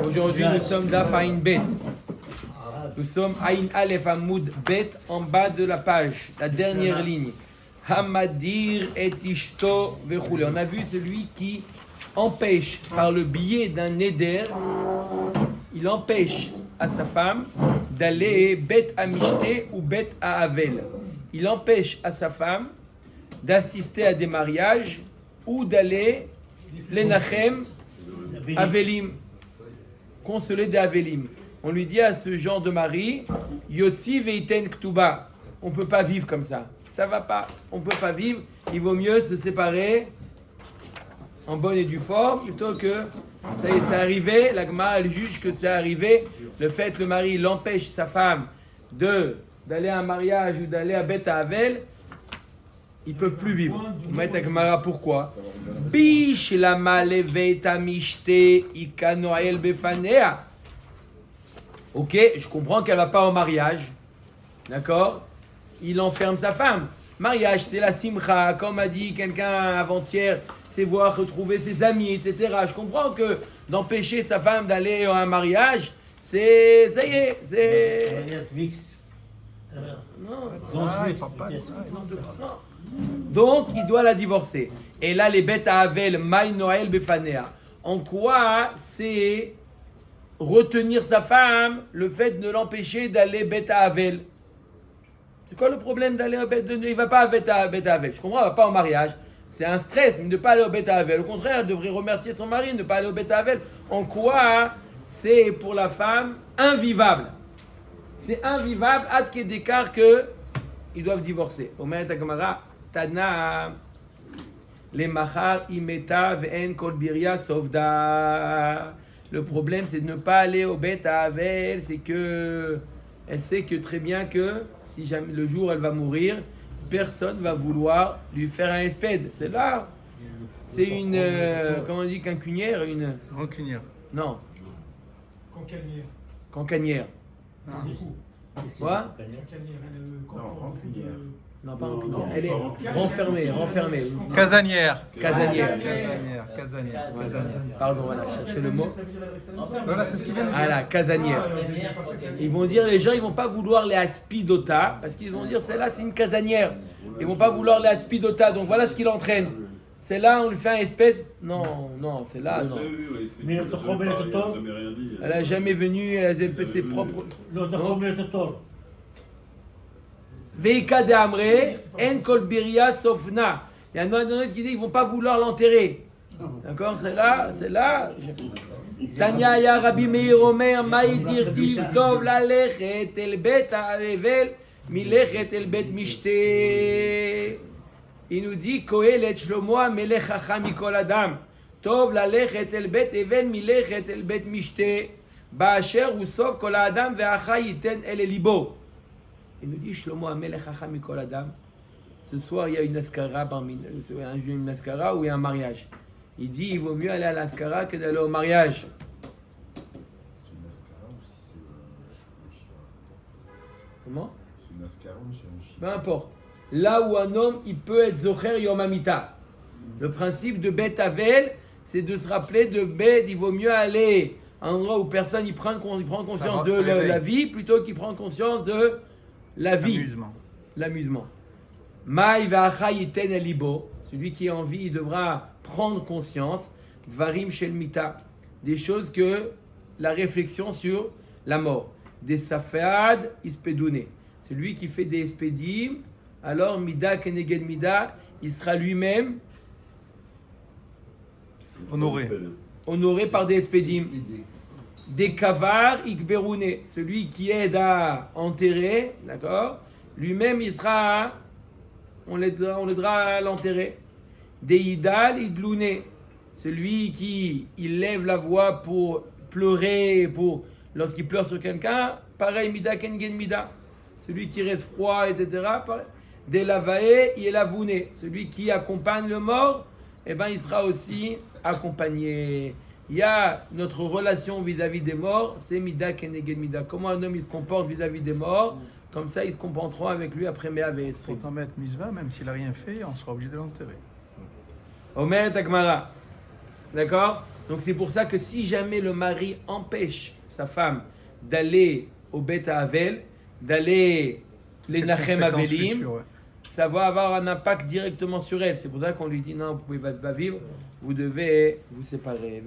Aujourd'hui, nous sommes d'Af Aïn Bet. Nous sommes Aïn Aleph Hamoud Bet en bas de la page, la dernière ligne. Hamadir et Ishto vechoule. On a vu celui qui empêche par le biais d'un neder, il empêche à sa femme d'aller Bet à Mishté ou Bet à Avel. Il empêche à sa femme d'assister à des mariages ou d'aller Lenachem Avelim, consoler des Avelim. On lui dit à ce genre de mari, Yotzi veiten ktuba. On ne peut pas vivre comme ça. Ça va pas. On ne peut pas vivre. Il vaut mieux se séparer en bonne et due forme plutôt que ça y est, c'est arrivé. La Gemara elle juge que c'est arrivé. Le fait que le mari l'empêche sa femme d'aller à un mariage ou d'aller à Bet à Avel, ils ne peuvent plus vivre. On met la Gemara pourquoi? Bish la malevet amishte ikanoel befanea. Ok, je comprends qu'elle va pas au mariage. D'accord? Il enferme sa femme. Mariage, c'est la simcha. Comme a dit quelqu'un avant-hier, c'est voir retrouver ses amis, etc. Je comprends que d'empêcher sa femme d'aller à un mariage, c'est. Ça y est, c'est. Mariage mixte. Non. Il parle pas de ça. Non. Donc, il doit la divorcer. Et là, les bêtes à Avel, Maï Noël Befanea. En quoi c'est retenir sa femme, le fait de l'empêcher d'aller bête à Avel? C'est quoi le problème d'aller au bête? Il ne va pas à bête à Avel. Je comprends, il ne va pas au mariage. C'est un stress de ne pas aller au bête à Avel. Au contraire, elle devrait remercier son mari de ne pas aller au bête à Avel. En quoi c'est pour la femme invivable? C'est invivable, à qu'il d'écart que ils doivent divorcer. Omer Takamara, Tana, les Machar, Imeta, Ve'en Kol Biria, Sovda. Le problème, c'est de ne pas aller au bête à Avel, c'est que elle sait que très bien que si jamais le jour elle va mourir, personne va vouloir lui faire un espède. C'est là. C'est une, comment on dit, cancunière, une. Rancunière. Non. Cancanière. Cancanière. Quoi? Non, rancunière. Non, pas rancunière. Elle est renfermée. Casanière. Casanière. Casanière. Pardon, voilà, cherchez le mot. Voilà, c'est ce qu'il vient de dire. Voilà, casanière. Ils vont dire, les gens, ils vont pas vouloir les aspidota, parce qu'ils vont dire, celle-là, c'est une casanière. Ils vont pas vouloir les aspidota, donc voilà ce qu'il entraîne. Celle-là, on lui fait un espède. Non, celle-là, non. Mais notre combien de temps? Elle a jamais venu, elle a ses propres. Notre combien de temps? Veika de Amre, En Kolbiria Sofna. Il y en a un autre qui dit qu'ils ne vont pas vouloir l'enterrer. D'accord? C'est là. Tanya ya Rabbi Meir Omer, Maï dirtiv dov lalechet el bet ha'avel, milechet el bet mishte. Il nous dit, Kohelet Shlomo Amelech Chacham mikol adam. Tov lalechet el bet evel, milechet el bet mishte. Ba'asher usof kol adam ve'acha yiten el libo. Il nous dit Shlomo Amelech Chacham mikol adam. Ce soir, il y a une askara une askara ou il y a un mariage. Il dit il vaut mieux aller à l'askara que d'aller au mariage. C'est une askara ou si c'est un shiva? Comment? C'est une askara ou c'est un shiva? Peu importe. Là où un homme, il peut être zocher yom hamita. Le principe de Bet Avel, c'est de se rappeler de Bet, il vaut mieux aller à un endroit où personne il prend conscience de la vie plutôt qu'il prend conscience de la vie. L'amusement. Maï va'acha yiten el libo. Celui qui est en vie, il devra prendre conscience. Dvarim shel mita. Des choses que la réflexion sur la mort. Des safead ispedune. Celui qui fait des espédim, alors mida keneged mida, il sera lui-même honoré par des espédim. Des kavar ikberune. Celui qui aide à enterrer, d'accord? Lui-même, il sera, on l'aidera à l'enterrer. Des idal idlouné. Celui qui il lève la voix pour pleurer, lorsqu'il pleure sur quelqu'un, pareil, mida kengen mida. Celui qui reste froid, etc. Pareil. Des lavae, il est lavouné. Celui qui accompagne le mort, eh ben, il sera aussi accompagné. Il y a notre relation vis-à-vis des morts, c'est mida kenegen mida. Comment un homme il se comporte vis-à-vis des morts, comme ça ils se comporteront avec lui après Mea Ve'esrim. Faut en mettre misva, même s'il n'a rien fait, on sera obligé de l'enterrer. Omer Takmara. D'accord? Donc c'est pour ça que si jamais le mari empêche sa femme d'aller au Beth Havel, d'aller les Quelles Nachem conséquences Avelim, futures, ouais. ça va avoir un impact directement sur elle. C'est pour ça qu'on lui dit non, vous pouvez pas vivre, vous devez vous séparer.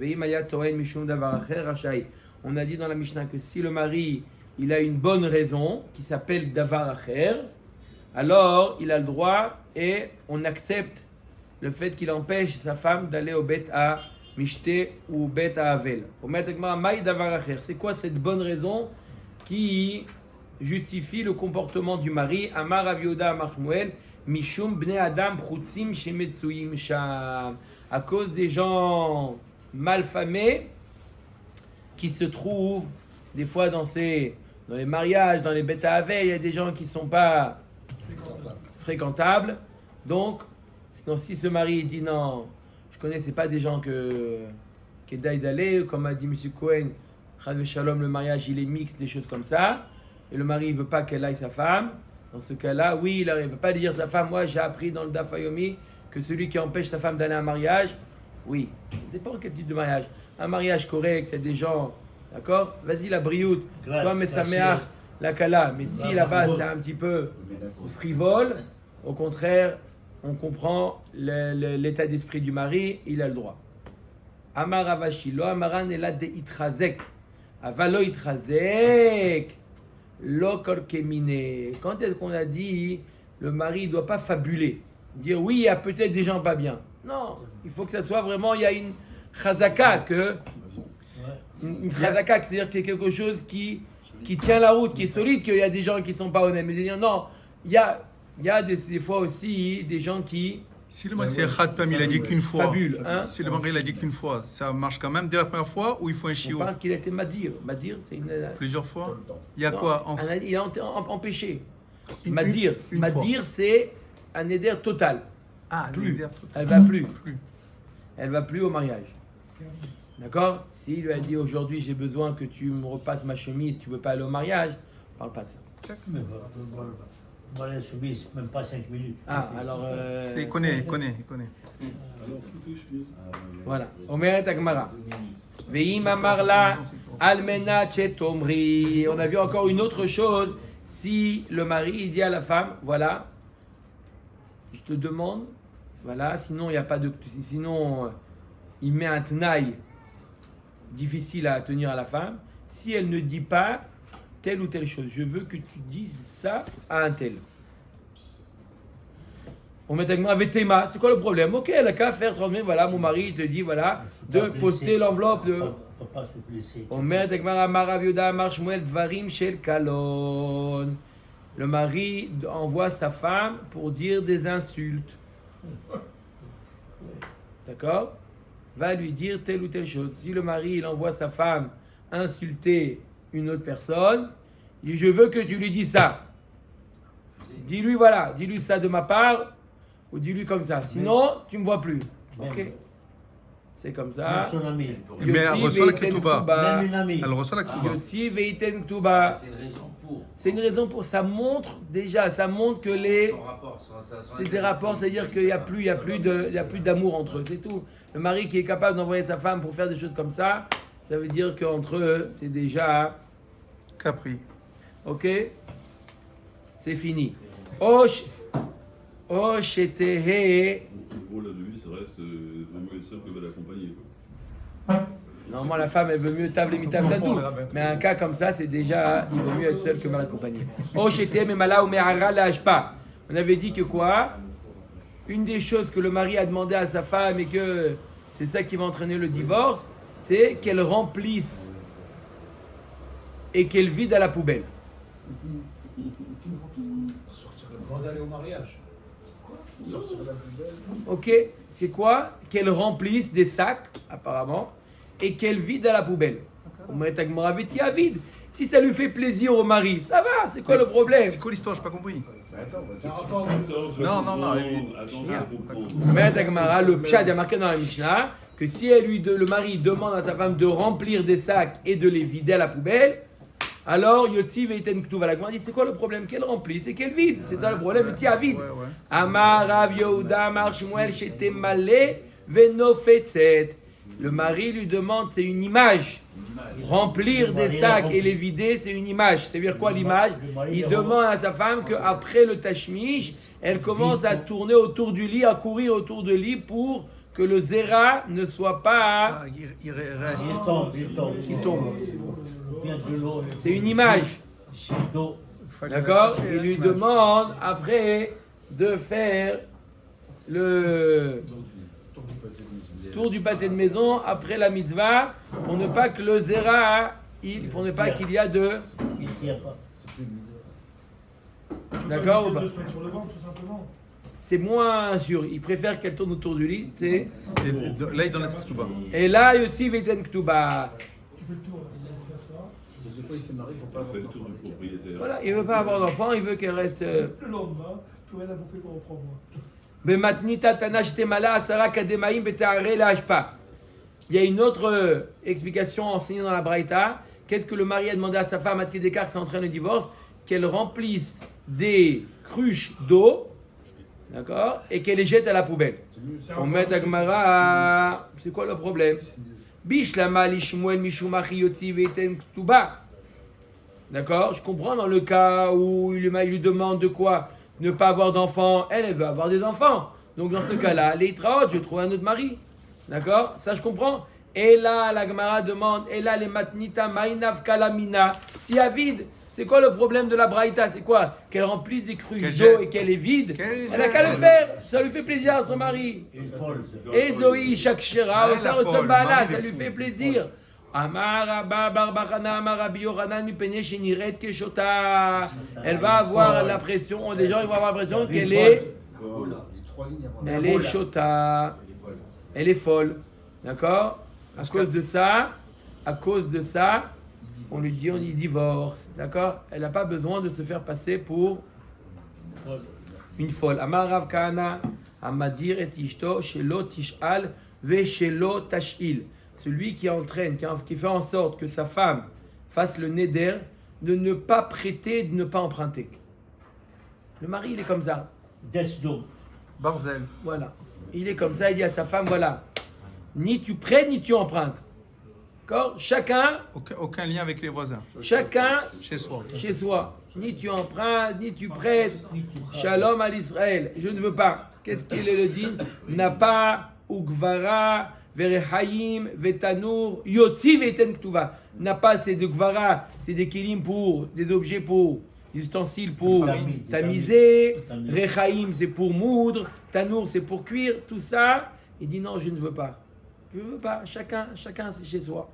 On a dit dans la Mishnah que si le mari il a une bonne raison qui s'appelle Davar Acher, alors il a le droit et on accepte le fait qu'il empêche sa femme d'aller au Bet à Mishte ou au Bet à Havel. C'est quoi cette bonne raison qui justifie le comportement du mari? Amar Rav Yehuda Amar Shmuel Mishum Bnei Adam Prutzim Shemetsuim Sham, à cause des gens malfamés qui se trouvent des fois dans les mariages, dans les Bet à Havel, il y a des gens qui ne sont pas fréquentables. Donc, si ce mari dit non, je connais, c'est pas des gens qui est d'aller, comme a dit M. Cohen, Chad Shalom, le mariage il est mixte, des choses comme ça, et le mari ne veut pas qu'elle aille sa femme. Dans ce cas-là, oui, il ne veut pas dire sa femme, moi j'ai appris dans le Daf Yomi que celui qui empêche sa femme d'aller à un mariage, oui, ça dépend quel type de mariage. Un mariage correct, il y a des gens, d'accord, vas-y la brioute, toi mais sa mère, la kala, mais si là-bas c'est un petit peu frivole, au contraire, on comprend l'état d'esprit du mari, il a le droit. Amar Avashi, lo amaran ela de itrazek, avalo itrazek, lo korkemine. Quand est-ce qu'on a dit le mari ne doit pas fabuler, dire oui, il y a peut-être des gens pas bien. Non, il faut que ça soit vraiment, il y a une chazaka, une chazaka, c'est-à-dire qu'il y a quelque chose qui tient la route, qui est solide, qu'il y a des gens qui ne sont pas honnêtes. Mais dire non, il y a des fois aussi des gens qui... Si le mari c'est Khatpam, il a dit qu'une fois. Fabule, hein? Si le mari il a dit qu'une fois, ça marche quand même dès la première fois ou il faut un On chiot? parle qu'il a été madir. Madir, c'est une... Plusieurs fois. Il y a quoi en... Il a empêché. Une Madir, c'est un éder total. Ah, Plus. l'éder total. Elle va plus. Elle va plus au mariage. D'accord? S'il lui a dit aujourd'hui j'ai besoin que tu me repasses ma chemise, tu veux pas aller au mariage, on parle pas de ça. Voilà, la chemise, même pas 5 minutes. Ah, alors... Il connaît. Voilà. Omeret Agmara. Veim amarla almena chetomri. On a vu encore une autre chose. Si le mari il dit à la femme, voilà, je te demande, voilà, sinon il n'y a pas de... Sinon, il met un tenaille difficile à tenir à la femme. Si elle ne dit pas telle ou telle chose, je veux que tu dises ça à un tel. On met avec Théma, c'est quoi le problème? Ok, elle a qu'à faire transmettre, voilà, mon mari il te dit, voilà, de poster l'enveloppe de... On ne peut pas se blesser. On met avec Marav Yoda Marshmuel Dvarim Shel Kalon. Le mari envoie sa femme pour dire des insultes. D'accord? Va lui dire telle ou telle chose. Si le mari il envoie sa femme insulter une autre personne, il dit je veux que tu lui dises ça. Dis-lui voilà, dis-lui ça de ma part, ou dis-lui comme ça. Sinon, tu me vois plus. Ok? C'est comme ça. Même son ami. Mais elle reçoit la ketouba. Même une amie. Elle reçoit la ketouba. Yotzi veiten ktuba. C'est une raison pour. C'est une raison pour. Ça montre déjà, ça montre que les. Son rapport, C'est des rapports, c'est-à-dire qu'il n'y a plus d'amour entre eux, c'est tout. Le mari qui est capable d'envoyer sa femme pour faire des choses comme ça, ça veut dire qu'entre eux, c'est déjà. Capri. Ok? C'est fini. Oshetehe. Pour la devise, ça reste vraiment être seul que va l'accompagner. Normalement, la femme, elle veut mieux table et mitable tadou. Mais un cas comme ça, c'est déjà, il vaut mieux être seul que mal accompagné. Oshetehe memala ou me'ara la hashpa. On avait dit que quoi? Une des choses que le mari a demandé à sa femme et que c'est ça qui va entraîner le divorce, c'est qu'elle remplisse et qu'elle vide à la poubelle. Avant d'aller au mariage. Sortir la poubelle. Ok, c'est quoi? Qu'elle remplisse des sacs, apparemment, et qu'elle vide à la poubelle. On met Agmara Vetia vide. Si ça lui fait plaisir au mari, ça va, c'est quoi le problème? C'est quoi l'histoire? Je n'ai pas compris. C'est un rapport. Mais Agmara, le pshat, il y a marqué dans la Mishnah que si le mari demande à sa femme de remplir des sacs et de les vider à la poubelle, alors Yotzi veiten ktuva. La Gemara dit c'est quoi le problème? Qu'elle remplisse et qu'elle vide. C'est ça le problème. Tiens, vide. Amar Rav Yehuda Amar Shmuel shete malé venofetzet. Le mari lui demande, c'est une image. Remplir des sacs et les vider, c'est une image. C'est-à-dire quoi l'image? Il demande à sa femme qu'après le tashmish, elle commence à tourner autour du lit, à courir autour du lit pour que le zéra ne soit pas... Il reste. Il tombe. Il y a de l'eau. C'est une image. C'est d'eau. D'accord? Il lui demande après de faire le tour du pâté de maison après la mitzvah pour ne pas que le zéra, pour ne pas qu'il y a de... Il tient pas. D'accord ou pas? De se mettre sur le ventre, tout simplement. C'est moins sûr. Il préfère qu'elle tourne autour du lit. Tu sais. Là, il donne la tout bas. Et là, Yotzi Veten Ktuba. Tu fais le tour, il fait ça. C'est pourquoi il s'est marié pour pas faire le tour du propriétaire. Voilà, il veut pas avoir d'enfant, il veut qu'elle reste. Le lendemain, plus rien à bouffer pendant 3 mois. Bematnita Tanash Temala Asara Kademaim Betare Lashpa. Il y a une autre explication enseignée dans la Braïta. Qu'est-ce que le mari a demandé à sa femme, à Tkedekar, qui s'entraîne le divorce? Qu'elle remplisse des cruches d'eau, d'accord, et qu'elle les jette à la poubelle. On met à Gemara, c'est quoi le problème? Bishlama lishmuel mishumachi yotzi veiten ktuba. D'accord, je comprends dans le cas où il lui demande de quoi? Ne pas avoir d'enfants. Elle veut avoir des enfants. Donc dans ce cas-là, les itraot, je trouve un autre mari. D'accord, ça je comprends. Et là, la Gemara demande, et là les matnita mainav kalamina. Si y a vide, c'est quoi le problème de la braïta? C'est quoi? Qu'elle remplisse des cruches d'eau et qu'elle est vide. Elle a qu'à le faire. Ça lui fait plaisir à son mari. Et Zoï, chaque shira, ça lui fait plaisir. Elle va avoir l'impression, des gens ils vont avoir l'impression qu'elle est, elle est shota, elle est folle, d'accord? À cause de ça, on lui dit on y divorce, d'accord? Elle n'a pas besoin de se faire passer pour une folle. Amar Rav Kahana, Amadir et Ishto, Shelo Tishal, Ve Shelo Tashil. Celui qui entraîne, qui fait en sorte que sa femme fasse le neder, de ne pas prêter, de ne pas emprunter. Le mari, il est comme ça. Desdo. Barzel. Voilà. Il est comme ça, il dit à sa femme, voilà, ni tu prêtes, ni tu empruntes. D'accord? Chacun, Aucun lien avec les voisins. chacun Chez soi. chez soi. Ni tu empruntes, ni tu prêtes. Shalom à l'Israël. Je ne veux pas. Qu'est-ce qu'il est le din? N'a pas Ugvara, Verehaim, Vetanour, Yotzi Veten Ktuva. N'a pas, c'est de Gvara, c'est des kilim pour, des objets pour, des ustensiles pour tamiser. Rechaim, c'est pour moudre. Tanour, c'est pour cuire. Tout ça, il dit non, je ne veux pas. Je ne veux pas. Chacun c'est chez soi.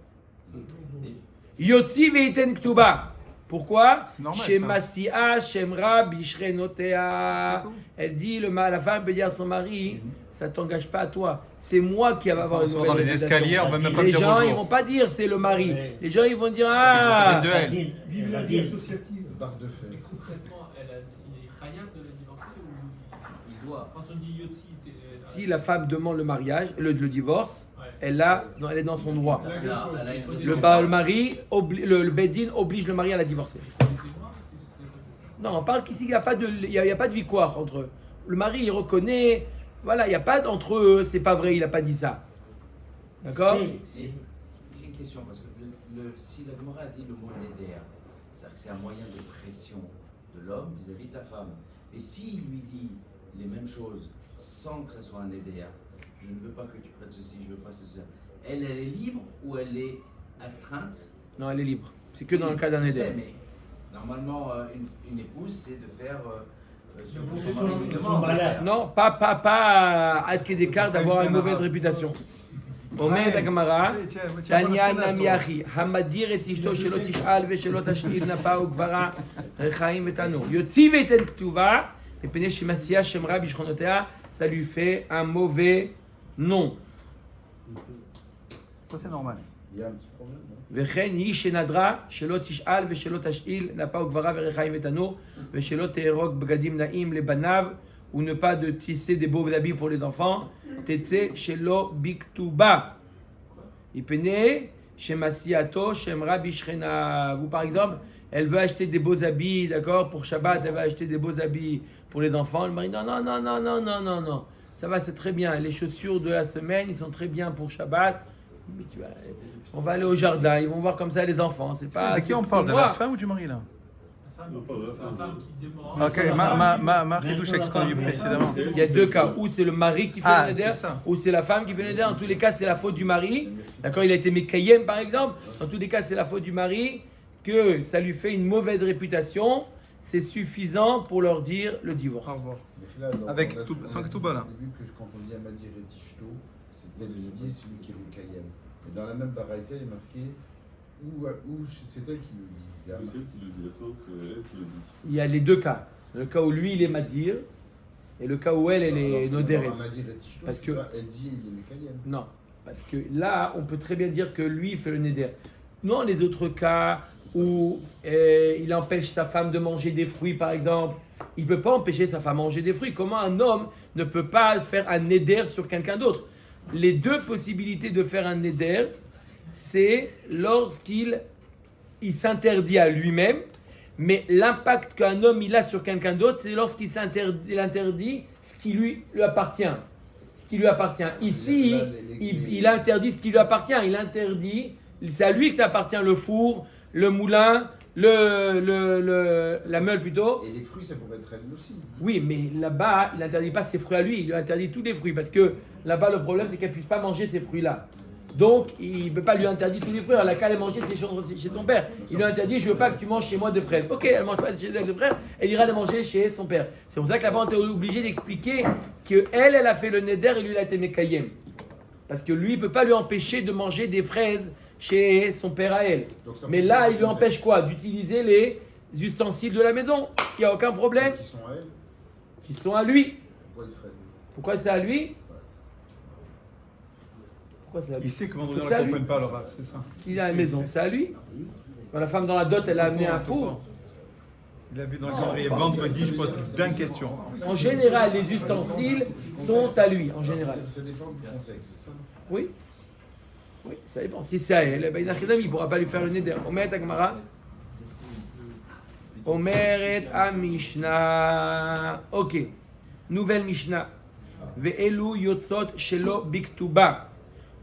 Yotzi Veten Ktuba. Pourquoi? C'est normal, Chez ça. Masia, Shemra, Bishrenotea. Elle dit, la femme peut dire à son mari, ça ne t'engage pas à toi. C'est moi qui va avoir On une sort nouvelle dans les réputation. escaliers, on va même pas Les me dire gens, ils bonjour. vont pas dire c'est le mari. Ouais. Les gens, ils vont dire, Ça vient de elle. Vive la vie associative. Barre de fer. Concrètement, il est khayab de la divorcer ou Il doit. quand on dit yotzi, c'est. si la femme demande le mariage, le divorce, Ouais. elle est dans son droit. Elle a une Le mari, le Bedin oblige le mari à la divorcer. Non, on parle qu'ici, il n'y a pas de victoire entre eux. Le mari, il reconnaît, voilà, il n'y a pas d'entre eux, c'est pas vrai, il n'a pas dit ça. D'accord? J'ai une question, parce que si la Gemara a dit le mot neder, c'est-à-dire que c'est un moyen de pression de l'homme vis-à-vis de la femme. Et s'il lui dit les mêmes choses sans que ce soit un neder, je ne veux pas que tu prêtes ceci, je ne veux pas ceci, elle est libre ou elle est astreinte? Non, elle est libre. C'est que dans le cas d'un Je sais, éder. mais normalement, une épouse, c'est de faire ce que C'est son mari lui son demande de malade. faire. Non, pas à Kedekar d'avoir une mauvaise réputation. Omer Dagamara, Tanya Namiachi, Hamadir et Ishto Shelo Tishal Veshelo Tashkil Napa Ugvara, Rechaim Vetanour. Yotzi Veten Ktuva, et Pene Shemasia Shemra Bishronotea, ça lui fait un mauvais nom. Ça, c'est normal. Il y a un petit problème, non? וכן היא שנדרה שלא תשאל ושלא תשאיל נפה וגברה ורחיים ותנור ושלא תהרוג בגדים נאים לבניו ou ne pas de tisser des beaux habits pour les enfants תצא שלא בכתובה יפנה שמסיעתו שמרה בשכנה. Vous par exemple, elle veut acheter des beaux habits, d'accord, pour Shabbat, elle veut acheter des beaux habits pour les enfants. Le mari non, non, non, non, non, non, non, non. Ça va, c'est très bien. Les chaussures de la semaine, ils sont très bien pour Shabbat. Mais on va aller au jardin, ils vont voir comme ça les enfants. C'est pas. De qui on parle? De la femme ou du mari là? La femme qui démord. Ok, ma ridouche expliqué précédemment. Il y a deux cas, où c'est le mari qui fait le neder, c'est ça. ou c'est la femme qui fait le neder. En tous les cas, c'est la faute du mari. D'accord, il a été Mekayem par exemple. En tous les cas, c'est la faute du mari, que ça lui fait une mauvaise réputation. C'est suffisant pour leur dire le divorce. Au revoir. Donc là, Avec on a tout- trouvé sans au Ketouba, là. début que quand on dit Amadir et Tishto, c'était le Didier, celui qui est le Kayem. Et dans la même baraïta, il est marqué où c'est elle qui le dit. Il y a C'est elle qui le dit, la faute, elle qui le dit. Il y a les deux cas. Le cas où lui, il est Madir, et le cas où elle est Noderet. Amadir et Tishto, Parce c'est que- pas elle dit il est Mekayem. Non, parce que là, on peut très bien dire que lui il fait le neder. Non, les autres cas où il empêche sa femme de manger des fruits, par exemple, il ne peut pas empêcher sa femme de manger des fruits. Comment un homme ne peut pas faire un neder sur quelqu'un d'autre? Les deux possibilités de faire un neder, c'est lorsqu'il s'interdit à lui-même, mais l'impact qu'un homme il a sur quelqu'un d'autre, c'est lorsqu'il interdit ce qui lui appartient. Ce qui lui appartient. Ici, il interdit ce qui lui appartient. Il interdit, c'est à lui que ça appartient, le four, le moulin, la meule plutôt. Et les fruits, ça pourrait être elle aussi. Oui, mais là-bas, il n'interdit pas ses fruits à lui, il lui interdit tous les fruits. Parce que là-bas, le problème, c'est qu'elle ne puisse pas manger ces fruits-là. Donc, il ne peut pas lui interdire tous les fruits. Elle a qu'à les manger chez son père. Il lui interdit, je ne veux pas que tu manges chez moi de fraises. Ok, elle ne mange pas chez elle de fraises, elle ira les manger chez son père. C'est pour ça que là-bas, on est obligé d'expliquer qu'elle a fait le neder et lui, il a été mekayem. Parce que lui, il ne peut pas lui empêcher de manger des fraises chez son père à elle. Mais là, il lui empêche quoi? D'utiliser les ustensiles de la maison. Il n'y a aucun problème. Qui sont à elle. Qui sont à lui. Pourquoi il serait Pourquoi c'est à lui? Pourquoi c'est à lui? Il sait que vendredi on C'est ne à lui. comprenne pas alors, c'est ça. Il a la maison, c'est à lui. Quand la femme dans la dot, elle a amené un four. Il a vu dans le calendrier vendredi, je pose plein de questions. En général, les ustensiles sont à lui, en général. Ça dépend du contexte, c'est ça? Oui. Oui, ça dépend. Si c'est à elle, ben, il ne pourra pas lui faire le neder. Omer et Agmara. Omer et Mishnah. Ok. Nouvelle Mishnah. Ve'elu yotzot shelo biktuba.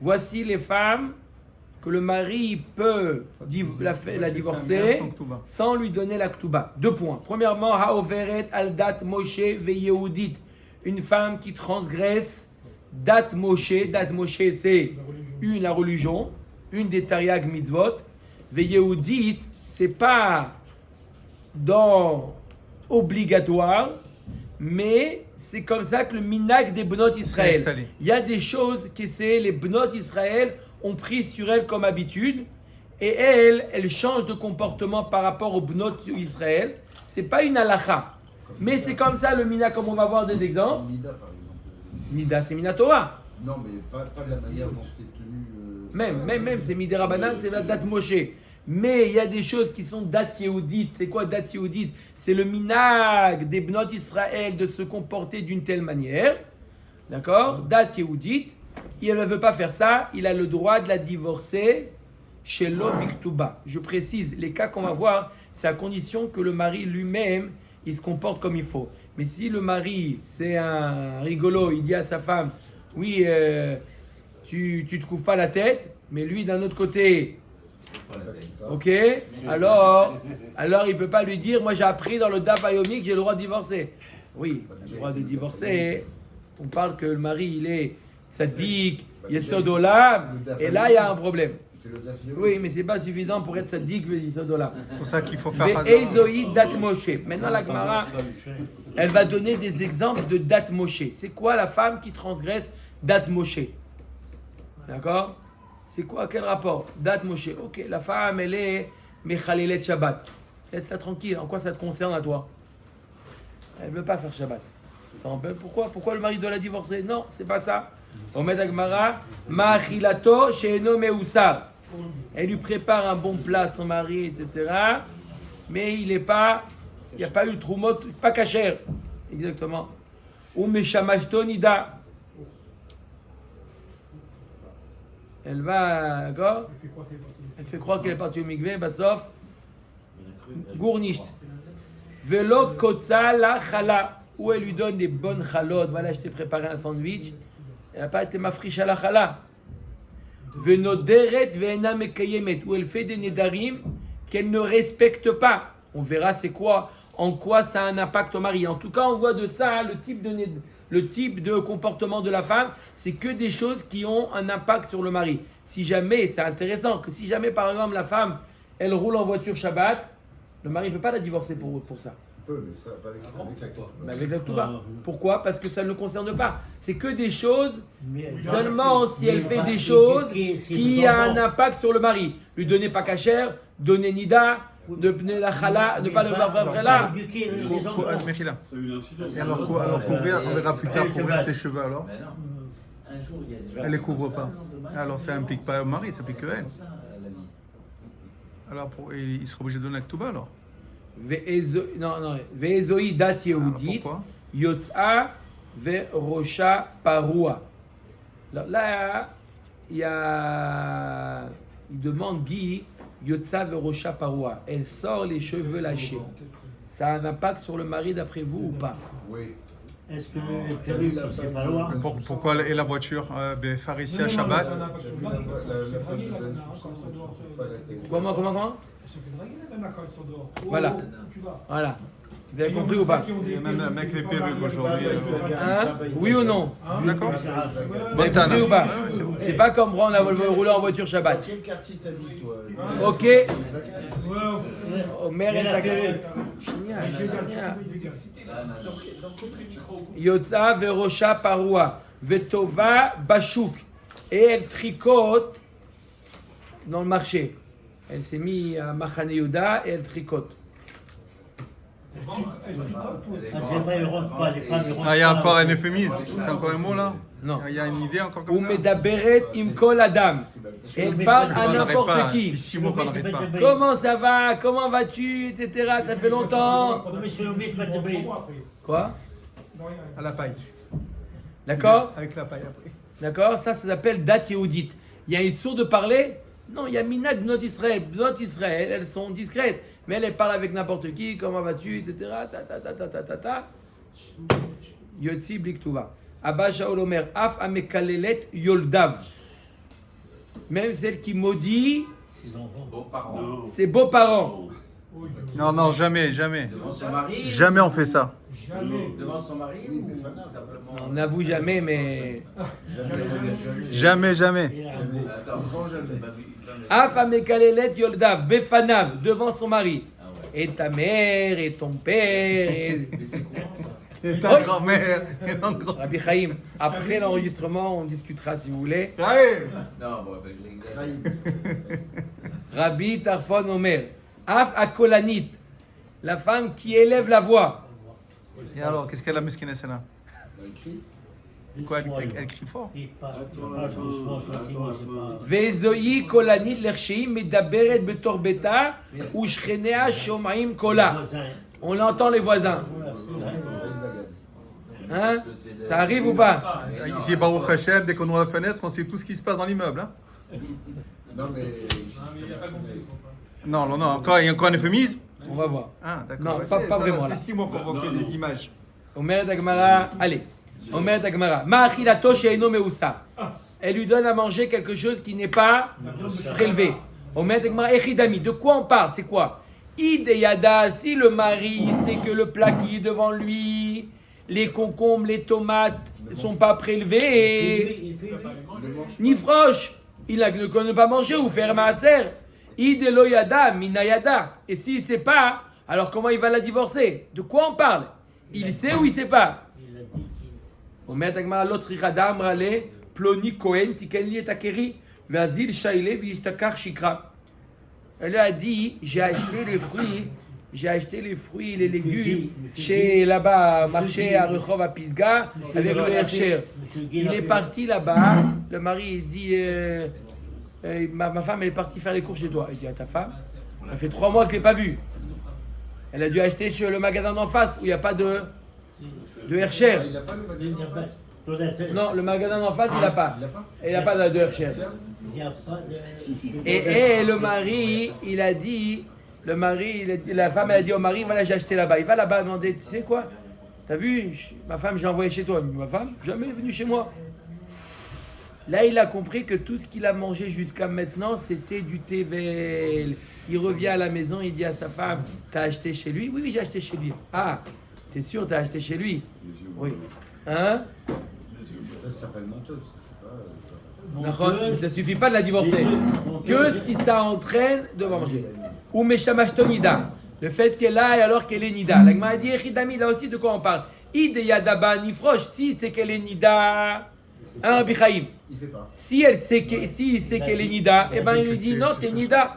Voici les femmes que le mari peut la divorcer sans lui donner la ktuba. 2 points. Premièrement, haoveret al dat Moshe ve'yehudit. Une femme qui transgresse dat Moshe. Dat Moshe, c'est la religion, une des Tariag mitzvot. Ve'yehudit, c'est pas dans obligatoire, mais c'est comme ça que le minag des Bnot Israël. Il y a des choses que les Bnot Israël ont pris sur elles comme habitude, et elles changent de comportement par rapport aux Bnot Israël. C'est pas une halakha, mais c'est comme ça le minag, comme on va voir des exemples. Mida, par exemple. Mida, c'est Minatora. Non, mais pas de la manière dont c'est tenu. Même, c'est Midera Banan, c'est la date Moshe. Mais il y a des choses qui sont date Yehudit. C'est quoi date Yehudit? C'est le minag des Bnot Israël de se comporter d'une telle manière. D'accord? Date Yehudit. Il ne veut pas faire ça. Il a le droit de la divorcer chez l'Obiktuba. Je précise, les cas qu'on va voir, c'est à condition que le mari lui-même, il se comporte comme il faut. Mais si le mari, c'est un rigolo, il dit à sa femme, oui, tu te couvres pas la tête, mais lui, d'un autre côté, ok, alors il ne peut pas lui dire, moi j'ai appris dans le Daf Hayomi que j'ai le droit de divorcer. Oui, le droit de divorcer, on parle que le mari, il est tzaddik, Yesod Olam, et là, il y a un problème. Oui, mais c'est pas suffisant pour être tzaddik, Yesod Olam. C'est pour ça qu'il faut faire Ve'ezoïd dat Moshe. Maintenant, la Gemara, elle va donner des exemples de dat Moshe. C'est quoi la femme qui transgresse dat Moshe? D'accord? C'est quoi? Quel rapport? Dat Moshe. Ok, la femme, elle est Mechalelet Shabbat. Laisse-la tranquille. En quoi ça te concerne à toi? Elle ne veut pas faire Shabbat. Pourquoi le mari doit la divorcer? Non, c'est pas ça. Omed Agmara, Ma'achilato she'eno meusar. Elle lui prépare un bon plat, son mari, etc. Mais il n'y a pas eu de troumot, pas cachère. Exactement. Ou meshamashto nida. Elle va, d'accord? Elle fait croire qu'elle est partie au mikvé, basof. Gournisht. Velo kotza la chala. Où elle lui donne des bonnes chalotes. Voilà, je t'ai préparé un sandwich. Elle n'a pas été mafriche à la chala. Venoderet ve'ena mekayemet, où elle fait des nedarim qu'elle ne respecte pas. On verra c'est quoi, en quoi ça a un impact au mari. En tout cas, on voit de ça le type de comportement de la femme, c'est que des choses qui ont un impact sur le mari. Si jamais, c'est intéressant que si jamais par exemple la femme, elle roule en voiture Shabbat, le mari ne peut pas la divorcer pour ça. On peut, mais ça, pas avec la Torah. Mais avec la Touba. Pourquoi? Parce que ça ne le concerne pas. C'est que des choses, Mais- seulement si elle fait pas des choses éduquer ses qui ont un enfants. impact sur le mari. Lui donner pas cachère, donner nida, ne donner la chala, ne pas le voir après là. Éduquer les Quoi, enfants. Mechila. Ça a eu l'incidence. Et alors, quoi, alors couvrir, on verra plus tard, couvrir ses cheveux alors. Mais non. Un jour, il y a des gens Elle les qui couvre font ça, pas. le lendemain, Alors ça implique pas le mari, ça implique que c'est elle. comme ça, la vie. Alors il sera obligé de donner la Ktuba alors. Ve'ezoi dat Alors, yehudit, pourquoi? yotza ve'rosha parua. Là, il demande Guy, yotza ve'rosha parua. Elle sort les cheveux lâchés. Ça a un impact sur le mari d'après vous ou pas? Oui. Est-ce que les perruques, c'est pas loin? Pourquoi et la voiture Pharisia Non, Shabbat? ça n'a pas de J'ai vu souci. la femme Il de a Dan un Soussan, quand ils sont dehors, pas la tête. Comment? Elle se fait draguer, la nana, quand ils sont dehors. Voilà. Tu vas. Voilà. Vous avez compris ou pas? Il y a même avec les perruques aujourd'hui, Hein? Oui ou non? D'accord. Vous Bonne avez tana. compris ou pas? Ouais, c'est bon. C'est pas comme on a roulé en voiture Dans Shabbat. quel quartier t'habites, toi? Ok. Ouais, Omer et la ta perruque. Yotza verosha parua, vetova bashuk. Et elle tricote dans le marché. Elle s'est mise à Machane Yehuda et elle tricote. J'aimerais, ils rentrent pas, les femmes, ils rentrent Ah, il y a pas. encore un euphémisme. C'est encore un mot là? Non. Il y a une idée encore comme Ou ça? medaberet im kol adam. Et elle parle à On n'arrête n'importe pas. qui. Depuis 6 mois qu'on n'arrête pas. Comment ça va? Comment vas-tu? Etc. Ça fait longtemps. Non, mais c'est le mythe, pas de bruit. Quoi? À la paille. D'accord? Avec la paille après. D'accord? Ça s'appelle date yehudite. Il y a une sourde de parler? Non, il y a minag Bnot Israël. Bnot Israël, elles sont discrètes. Mais elles parlent avec n'importe qui. Comment vas-tu? Etc. Ta. Yotzi bliktuva. Abba Shaol Omer. Af amekalelet yoldav. Même celle qui maudit Ses enfants. Beaux-parents. Non. ses beaux-parents. Non, jamais, jamais. Devant son mari. Jamais on fait ça. Jamais. Devant son mari Oui, ou mais Fana. simplement. On n'avoue jamais, mais. Jamais, jamais. Attends, Grand jamais. Af amekalelet yoldav. Befanav. Devant son mari. Ah ouais. Et ta mère, et ton père, et. Mais c'est courant ça. Et ta grand-mère. Et ton grand- Rabbi Chaim, après l'enregistrement, on discutera si vous voulez. Allez. Non, bon, ben, je l'exagère. Raïm. Rabbi Tarfon Omer. Af akolanit. La femme qui élève la voix. Et alors, qu'est-ce qu'elle a, mesquine, celle-là? Dans le cri. Quoi, elle crie fort? Il passe doucement, gentiment, c'est pas... Vezoi kolanit lercheim medaberet betorbeta ou shchenea shomaim kola. Voisin. On entend les voisins. Voilà, c'est vrai. Hein? Ça arrive ou pas? Ici, Baruch Hashem, dès qu'on ouvre la fenêtre, on sait tout ce qui se passe dans l'immeuble. Hein? Non, mais. Non, non, non, encore, il y a encore un euphémisme? On va voir. Ah, d'accord. Non, Ouais, pas ça vraiment, fait là. 6 mois qu'on voit que des images. Omer Dagmara, allez. Omer Dagmara. Ma'achilato she'eino meusa. Elle lui donne à manger quelque chose qui n'est pas prélevé. Omer Dagmara, echidami. De quoi on parle? C'est quoi? Ideyada, si le mari sait que le plat qui est devant lui, les concombres, les tomates ne sont pas prélevés, Il fait ni froche, il ne connaît pas manger ou faire maaser. Idelo yada, minayada. Et s'il ne sait pas, alors comment il va la divorcer? De quoi on parle? Il sait ou il ne sait pas? Il a dit qu'il... אומרת הגמרא לא צריכה דאמרה לפלוני כהן תיקן לי את הכרי ואזיל שיילה וישתכח שקרה. Elle a dit j'ai acheté les fruits, les légumes chez là-bas, marché à Rehov à Pisgah avec le Hercher. Il est parti là-bas, le mari il dit ma femme elle est partie faire les courses chez toi. Il dit à ta femme, ça fait 3 mois que je l'ai pas vue. Elle a dû acheter chez le magasin d'en face où il n'y a pas de Hercher. Il n'a pas le magasin. Non, le magasin d'en face, il n'a pas. Il n'a pas. Il n'a pas de Hercher. Il n'y a pas de... Et le mari, il a dit, la femme, elle a dit au mari, voilà, j'ai acheté là-bas. Il va là-bas demander, tu sais quoi? T'as vu, ma femme, j'ai envoyé chez toi. Ma femme, jamais venue chez moi. Là, il a compris que tout ce qu'il a mangé jusqu'à maintenant, c'était du tevel. Il revient à la maison, il dit à sa femme, t'as acheté chez lui? Oui, j'ai acheté chez lui. Ah, t'es sûr, t'as acheté chez lui? Les yeux Oui. bleus. Hein? Les yeux bleus. Ça s'appelle menteuse, ça c'est pas. D'accord, mais ça suffit pas de la divorcer. Que si ça entraîne de manger. Ou Meshamashto Nida. Le fait qu'elle aille alors qu'elle est Nida. La Gemara dit, Echidami, là aussi de quoi on parle? Ide Yadaba Nifrosh, si c'est qu'elle est Nida. Hein, Rabbi Chaim? Il fait pas. Si il sait qu'elle est Nida, eh ben il lui dit non, t'es Nida.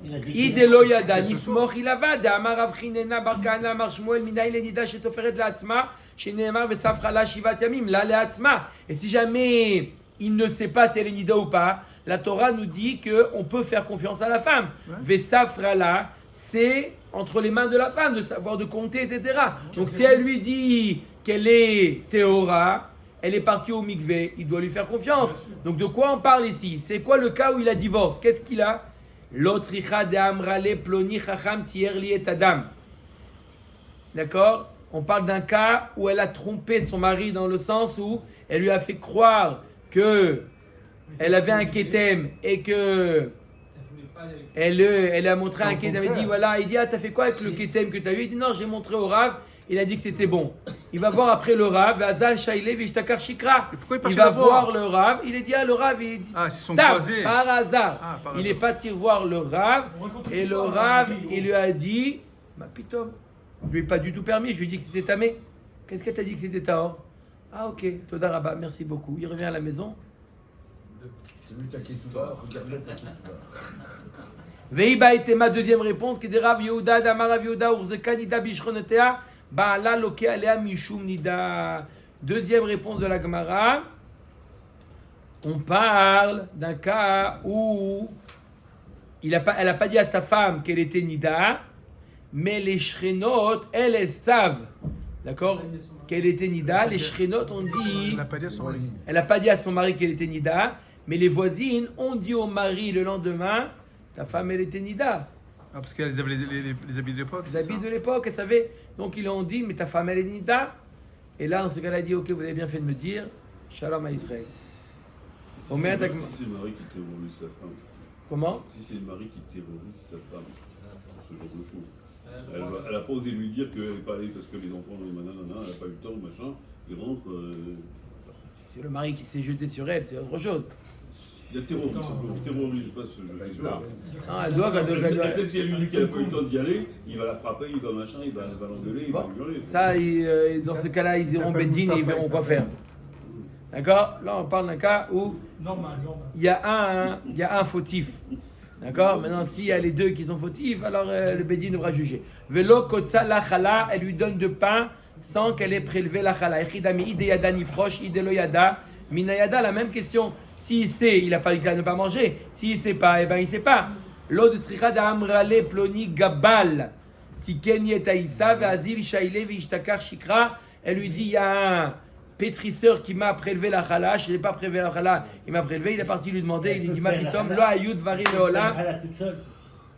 Il a dit Ide lo yada, nismoch ilavad, amar Rav Chinena bar Kahana, amar Shmuel, minaï le Nida, shesoferet la'atzma, sheneemar vesafra la shivat yamim, la le'atzma. Et si jamais il ne sait pas si elle est Nida ou pas, la Torah nous dit qu'on peut faire confiance à la femme. Vesafra la, c'est entre les mains de la femme, de savoir de compter, etc. Donc si elle lui dit qu'elle est Théora, elle est partie au mikvé, il doit lui faire confiance. Donc de quoi on parle ici? C'est quoi le cas où il a divorce? Qu'est-ce qu'il a? L'otricha de amrale ploni chacham tierli et adam. D'accord? On parle d'un cas où elle a trompé son mari dans le sens où elle lui a fait croire que elle avait un kétem et que elle a montré un kétem. Elle dit voilà, il dit ah t'as fait quoi avec le kétem que t'as eu? Il dit non, j'ai montré au Rav. Il a dit que c'était bon. Il va voir après le Rav. Il va voir le Rav. Il a dit ah le Rav. Il dit, Ah, ils se sont tape, croisés. par hasard. Ah, par Il hasard. est parti voir le Rav. Et le Rav, il lui a dit ma pitom. Je lui ai pas du tout permis. Je lui ai dit que c'était tamé. Qu'est-ce qu'elle t'a dit que c'était taor? Ah ok, Toda Rabba, merci beaucoup. Il revient à la maison. C'est lui ta question. Regarde-le ta question. Veiba était ma deuxième réponse qui est Rav Yehuda d'Amar Rav Yehuda Urzeka Nida Bishronetea Baala Loke Alea Mishum Nida. Deuxième réponse de la Gemara. On parle d'un cas où elle n'a pas dit à sa femme qu'elle était Nida, mais les Shrenot, elles savent, d'accord, qu'elle était Nida. Les Shrenot ont dit, Elle n'a pas dit à son mari. elle n'a pas dit à son mari qu'elle était Nida, mais les voisines ont dit au mari le lendemain, ta femme elle était Nida. Ah, parce qu'elles avaient les habits de l'époque. Les c'est ça habits de l'époque, elle savait. Donc ils lui ont dit, mais ta femme elle est Nida. Et là, dans ce cas-là, il a dit, ok, vous avez bien fait de me dire, Shalom à Israël. Si Omer c'est Dagma- si c'est le mari qui terrorise sa femme, Comment? si c'est le mari qui terrorise sa femme, ce genre de choses. Elle n'a pas osé lui dire qu'elle n'est pas allée parce que les enfants, elle n'a pas eu le temps, machin. Il rentre. C'est le mari qui s'est jeté sur elle, c'est autre chose. Il y a terrorisme, simplement. Il terrorise pas ce jeu. Ah, elle doit, Elle sait si elle lui dit qu'elle n'a pas eu le temps d'y aller, il va la frapper, il va machin, il va l'engueuler, il va Bon, lui hurler. ça, dans ce cas-là, ils iront s'appelle Beddin et ils Mustafa, verront il quoi s'appelle. faire. D'accord? Là, on parle d'un cas où Normal. il y a un fautif. D'accord? Maintenant, s'il y a les deux qui sont fautifs, alors le Beddin devra juger. Velo kotsa la chala, elle lui donne de pain sans qu'elle ait prélevé la chala. Echidami ide yada nifrosh, ide lo yada. Minayada, la même question. S'il sait, il n'a pas dit qu'il ne pas manger. S'il ne sait pas, eh ben il ne sait pas. L'eau de stricha d'amrale ploni gabal. Tiken yetaïsa ve'azil shaile ve'ishtakar shikra. Elle lui dit, il y a un pétrisseur qui m'a prélevé la chala. Je n'ai pas prélevé la chala. Il m'a prélevé. Il est parti lui demander. Il lui dit, ma pitom, lo ayud vari meola.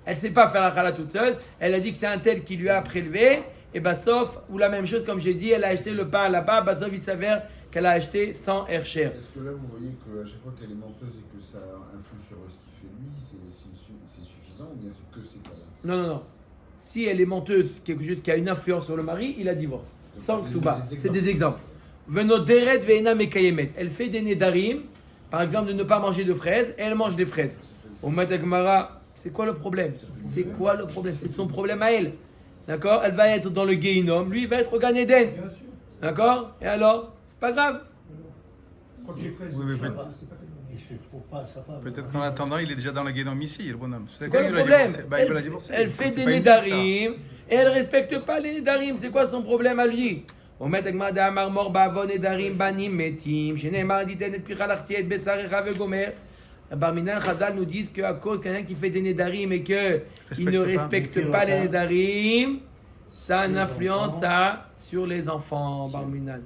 Elle ne sait pas faire la chala toute seule. Elle a dit que c'est un tel qui lui a prélevé. Et bah, sauf, ou la même chose, comme j'ai dit, elle a acheté le pain là-bas. Bah, sauf, il s'avère qu'elle a acheté sans Hercher. Est-ce que là, vous voyez qu'à chaque fois qu'elle est menteuse et que ça influe sur ce qu'il fait lui, c'est suffisant ou bien c'est que ces cas-là? Non. Si elle est menteuse, quelque chose qui a une influence sur le mari, il a divorce. Sans tout bas. C'est des exemples. Venoderet ve'ena mekayemet. Elle fait des nedarim, par exemple de ne pas manger de fraises, et elle mange des fraises. Au Matagmara, c'est quoi le problème? C'est quoi le problème? C'est son problème à elle. D'accord? Elle va être dans le Gehinom, lui il va être au Gan Eden. Bien sûr. D'accord? Et alors? C'est pas grave. Quand il est frais, Oui, mais c'est peut- pas tellement. Il se trouve pas sa femme. Peut-être qu'en attendant, il est déjà dans la guédon ici, le bonhomme. C'est quoi le problème? Il va la divorcer. Elle fait C'est des pas une vie, ça. nedarim et elle respecte pas les nedarim. C'est quoi son problème à lui? Omet Agmara d'Amar Mor Ba'avon nedarim banim metim shenemar diten et picha lachti et besarecha vegomer. Barminan Chazal nous disent qu'à cause de quelqu'un qui fait des nedarim et qu'il ne respecte pas les nedarim, ça a une influence sur les enfants. Barminan.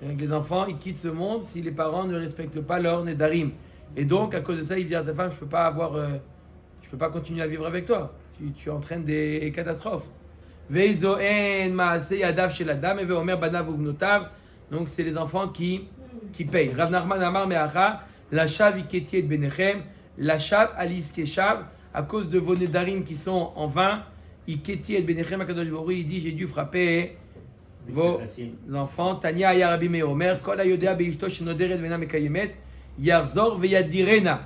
Donc les enfants, ils quittent ce monde si les parents ne respectent pas leur nedarim. Et donc, à cause de ça, il dit à sa femme, je peux pas continuer à vivre avec toi. Tu entraînes des catastrophes. Veizoen maase yadav shel adam et veomer banav uvnotav. Donc, c'est les enfants qui qui paye. Rav Nachman Amar Meacha, la shav iketi et benechem, la shav alis keshav, à cause de vos nedarim qui sont en vain, iketi et benechem, Akadosh Baruch Hu, il dit, j'ai dû frapper vos enfants. Tania aya Rabbi Meir Omer, kol hayodea beishto shenoderet vena mekayemet, yarzor veyadirena.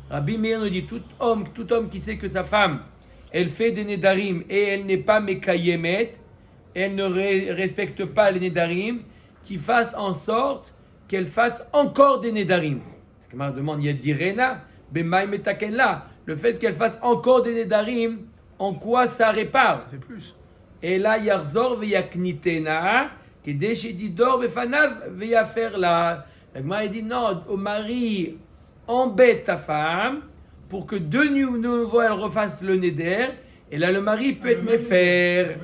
Rabbi Meir nous dit, tout homme qui sait que sa femme, elle fait des nedarim et elle n'est pas mekayemet, elle ne respecte pas les nedarim, qu'il fasse en sorte qu'elle fasse encore des nedarim. La demande, yadirena, bemaï metakenla. Le fait qu'elle fasse encore des nedarim, en quoi ça répare? Ça fait plus. Et là, yarzor veyaknitena, kedei shedidor befanav veyafer la. La Gemara dit non, au mari, embête ta femme pour que de nouveau elle refasse le neder. Et là, le mari peut être méfaire.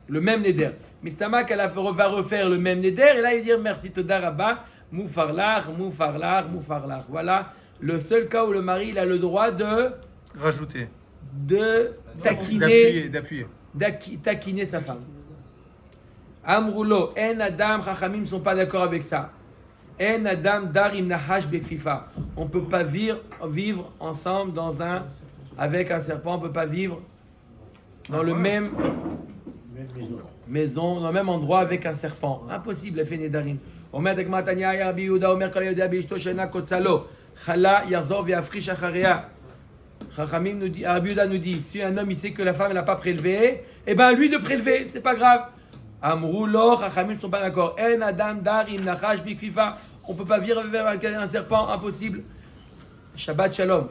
Le même neder. Mistama qu'elle va refaire le même neder. Et là, il va dire merci, toda rabba, moufarlach. Voilà le seul cas où le mari il a le droit de Rajouter. taquiner. D'appuyer. Taquiner sa femme. Amroulo, en adam, chachamim ne sont pas d'accord avec ça. En adam darim nahash bekfifa. On ne peut pas vivre ensemble avec un serpent. On ne peut pas vivre dans le même maison, dans le même endroit avec un serpent. Impossible, elle fait nedarim. Omer tek matanya ya Rabbi Yehuda, Omer kol hayodea beishto shena kotzalo, chala yarzor ve'afrish acharea. Chachamim nous dit, Rabbi Yehuda nous dit, si un homme il sait que la femme n'a pas prélevé, eh ben lui de prélever, c'est pas grave. Amrou lo, Chachamim ne sont pas d'accord. En adam darim nachash bikfifa. On peut pas vivre avec un serpent, impossible. Shabbat shalom.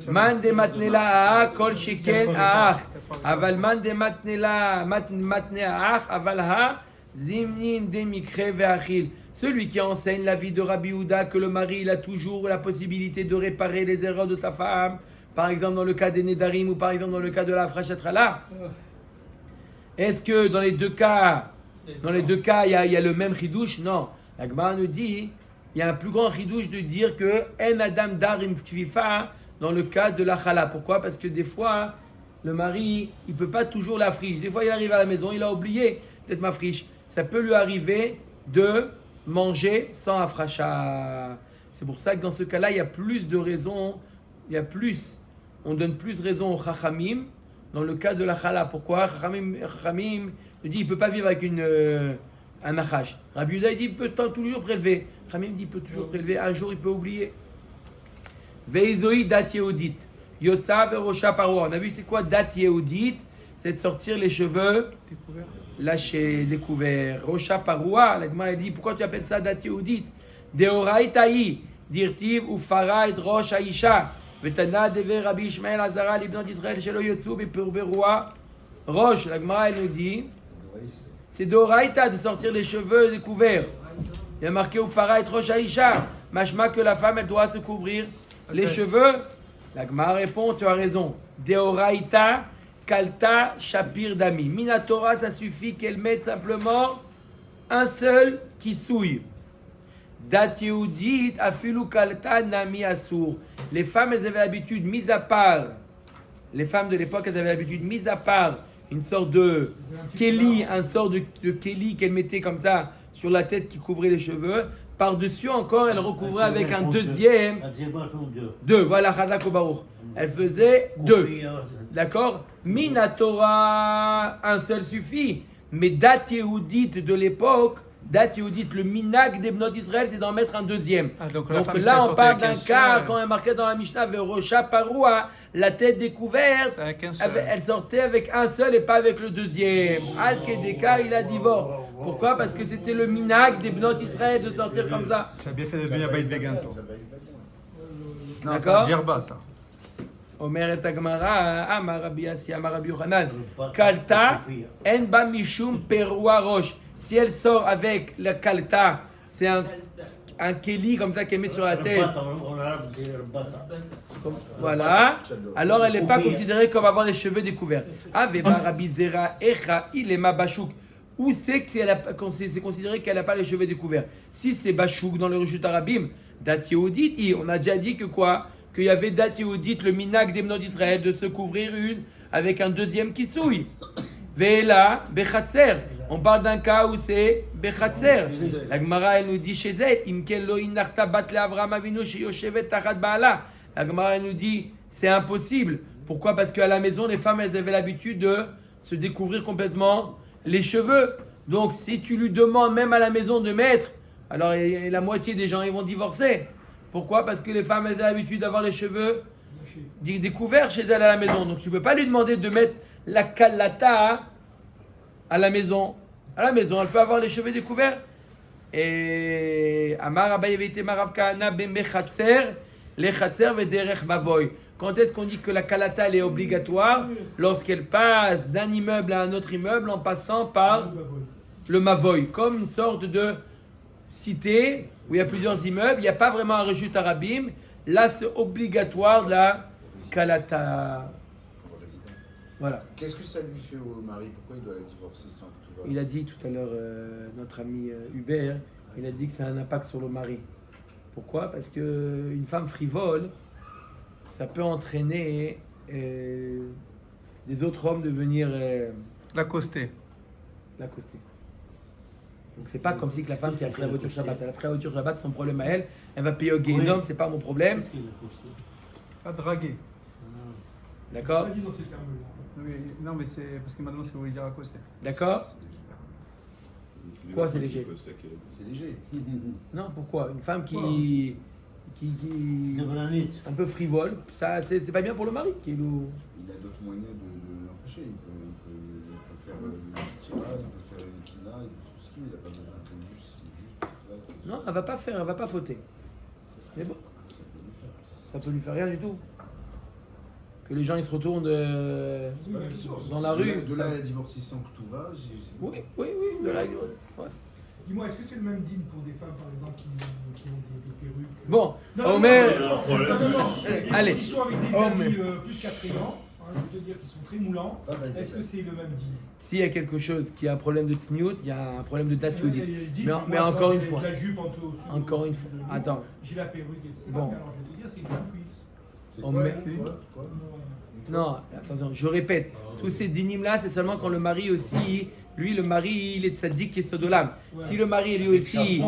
Man de matnela kol sheken aach. Aval man de matnela matne aach. Aval ha zimnin de mikre ve'achil. Celui qui enseigne la vie de Rabbi Yehuda que le mari il a toujours la possibilité de réparer les erreurs de sa femme, par exemple dans le cas des nedarim ou par exemple dans le cas de la frachatala. Est-ce que dans les deux cas, il y a le même chidouche? Non. La Gemara nous dit, il y a un plus grand chidouche de dire que en adam darim kfifa dans le cas de la chala. Pourquoi? Parce que des fois, le mari, il peut pas toujours la friche. Des fois, il arrive à la maison, il a oublié peut-être ma friche. Ça peut lui arriver de manger sans afracha. C'est pour ça que dans ce cas-là, il y a plus de raisons. On donne plus raison au chachamim dans le cas de la chala. Pourquoi? Chachamim nous dit il peut pas vivre avec un nachash. Rabbi Yehuda dit il peut toujours prélever. Chachamim dit il peut toujours prélever. Un jour il peut oublier. Veizoi dat yehudit yotza verosha paroi. On a vu c'est quoi dat yehudit? C'est de sortir les cheveux lâchés, découverts. Rosha paroi. La Gemara dit pourquoi tu appelles ça dat yehudit? Deoraitaï dirtiv ufara et rosh aisha. Vetana deve Rabbi Ishmael Azara libnot Israël shelo yotzu beperberoa rosh. La Gemara elle nous dit c'est d'oraita de sortir les cheveux découverts. Il y a marqué ufara et rosh aisha. Mashma que la femme elle doit se couvrir les cheveux. La Gemara répond tu as raison. Deoraita kalta shapir dami. Minatora ça suffit qu'elle mette simplement un seul qui souille. Dat Yehudit afilu kalta nami asur. Les femmes, elles avaient l'habitude, mis à part, les femmes de l'époque, elles avaient l'habitude, mis à part une sorte de kéli, un sort de kéli qu'elles mettaient comme ça sur la tête qui couvrait les cheveux. Par-dessus encore, elles recouvraient avec un deuxième. Deux, voilà, Chazak Baruch. Elle faisait deux. D'accord? Minatora, un seul suffit. Mais Dat Yehudit de l'époque, Dat Yehudit, le minag des Bnot Israël, c'est d'en mettre un deuxième. Donc là, on parle d'un cas, quand on est marqué dans la Mishnah, Verosha Parua, la tête découverte, elle sortait avec un seul et pas avec le deuxième. Ad Kedeka, il a divorce. Pourquoi? Parce que c'était le minag des Bnot Israël de sortir comme ça. Ça a bien fait de devenir baït vegan, toi. Non, c'est D'accord? un djerba, ça. Omer et Agmara, Amar Rabbi Yassi, Amar Rabbi Yochanan, Kalta, En ba mishum perua roche. Si elle sort avec la kalta, c'est un kéli comme ça qu'elle met sur la tête. Voilà. Alors elle n'est pas considérée comme avoir les cheveux découverts. Aveba Rabbi Zera Echa il est ma bachouk. Où c'est que c'est considéré qu'elle n'a pas les cheveux découverts? Si c'est bachouk dans le Rishut Arabim, Dat Yehudit, on a déjà dit que quoi? Qu'il y avait Dat Yehudit, le minag des Bnot d'Israël, de se couvrir une avec un deuxième qui souille. Ve'ela bechatzer. On parle d'un cas où c'est bechatzer. La Gemara, elle nous dit chez elle, imken lo inarta bat le Avraham Avinu sheyoshevet tachat baala. La Gemara, elle nous dit, c'est impossible. Pourquoi? Parce qu'à la maison, les femmes, elles avaient l'habitude de se découvrir complètement les cheveux. Donc, si tu lui demandes même à la maison de mettre, alors la moitié des gens, ils vont divorcer. Pourquoi? Parce que les femmes, elles ont l'habitude d'avoir les cheveux découverts chez elles à la maison. Donc, tu ne peux pas lui demander de mettre la kalata à la maison. À la maison, elle peut avoir les cheveux découverts. Et Amar Abaye Veite Marav Kahana Ben Bechatzer, Le Chatzer Vederech Mavoy. Quand est-ce qu'on dit que la kalata elle est obligatoire? Lorsqu'elle passe d'un immeuble à un autre immeuble en passant par le mavoy, comme une sorte de cité où il y a plusieurs immeubles, il n'y a pas vraiment un rejut arabim. Là, c'est obligatoire la kalata. Voilà. Qu'est-ce que ça lui fait au mari? Pourquoi il doit la divorcer sans que tout va? Il a dit tout à l'heure, notre ami Hubert, il a dit que ça a un impact sur le mari. Pourquoi? Parce qu'une femme frivole, ça peut entraîner des autres hommes de venir L'accoster. l'accoster. Donc c'est pas comme si que la femme qui a pris la voiture Shabbat, elle a pris la voiture Shabbat, son problème à elle, elle va payer au Guénom, c'est pas mon problème. Qu'est-ce qu'il a poussé? Pas draguer. D'accord? Pas dit dans ces termes-là. Oui, non, mais c'est parce qu'il m'a demandé ce que vous voulez dire accoster. D'accord? Quoi, c'est léger? C'est léger. Non, pourquoi? Une femme qui Devranit. un peu frivole, ça c'est pas bien pour le mari. Il a d'autres moyens de l'empêcher. Il peut faire une stira, il peut faire une kina, il peut faire tout ce qu'il veut. Il n'a pas besoin de juste. Non, elle va pas faire, elle va pas fauter. Mais bon, ça peut lui faire rien du tout. Que les gens ils se retournent dans la rue. De là à divorcer sans que tout va, Oui, de là. Ouais. Dis-moi, est-ce que c'est le même deal pour des femmes, par exemple, qui ont des perruques Bon, Non, Omer. non. Allez. Qui sont avec des Omer. habits plus qu'attrayants, je veux te dire qu'ils sont très moulants. Est-ce que c'est le même deal? S'il y a quelque chose qui a un problème de tsniout, il y a un problème de date yehudit. Mais Mais encore une j'ai fois. La jupe au-dessus, Encore une au-dessus fois. du genou, Attends. J'ai la perruque et tout. Bon. Alors je vais te dire, c'est une femme cuisse. C'est On quoi, met- quoi Non, attention, je répète. Tous ces dynimes là, c'est seulement quand le mari aussi, lui, le mari, il est tzaddik et sodolam. Si le mari, lui aussi,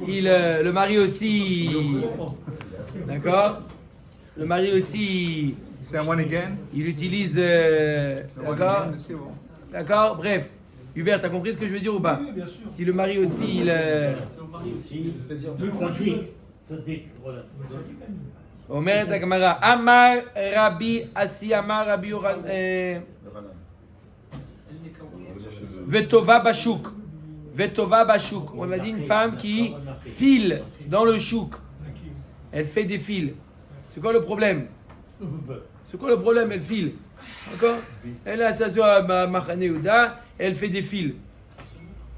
le mari aussi, d'accord? Le mari aussi, C'est un one again. il utilise, One d'accord? again, c'est bon. D'accord? Bref. Hubert, t'as compris ce que je veux dire ou pas? Oui, bien sûr. Si le mari aussi, il... C'est au mari aussi. C'est-à-dire Le Sadiq, voilà. Omer et Gemara, Amar Rabbi Asi, Amar Rabbi Yoran, Vetova Bashuk. Vetova Bashuk. On a dit une femme qui file dans le chouk. Elle fait des fils. C'est quoi le problème? C'est quoi le problème? Elle file. D'accord? Elle a sa soeur à Machane Yehuda, elle fait des fils.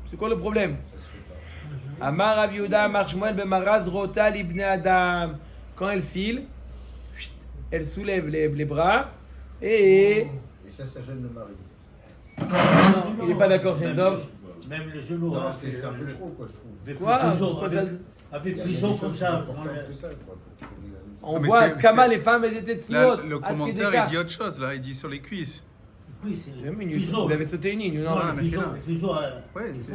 C'est quoi le problème? Amar Rav Yehuda, Amar Shmuel Bemaraz Rota Libne Adam. Quand elle file, elle soulève les bras et... Et ça gêne le mari. Non, il n'est pas d'accord, Shendov. Même le genou. Non, hein, c'est un peu trop, quoi, je trouve. Avec Quoi? le frison, Pourquoi ça- avec frison comme ça. Que ça, quoi, pour qu'il ait la- On Ah, mais voit c'est- Kama, c'est- les femmes, elles étaient Là, tzniot. le commentaire, il dit autre chose, là. Il dit sur les cuisses. Oui, c'est Une minute, frison. vous avez sauté une ligne, non? Ah, Le mais frison, là. le frison, Ouais, il c'est-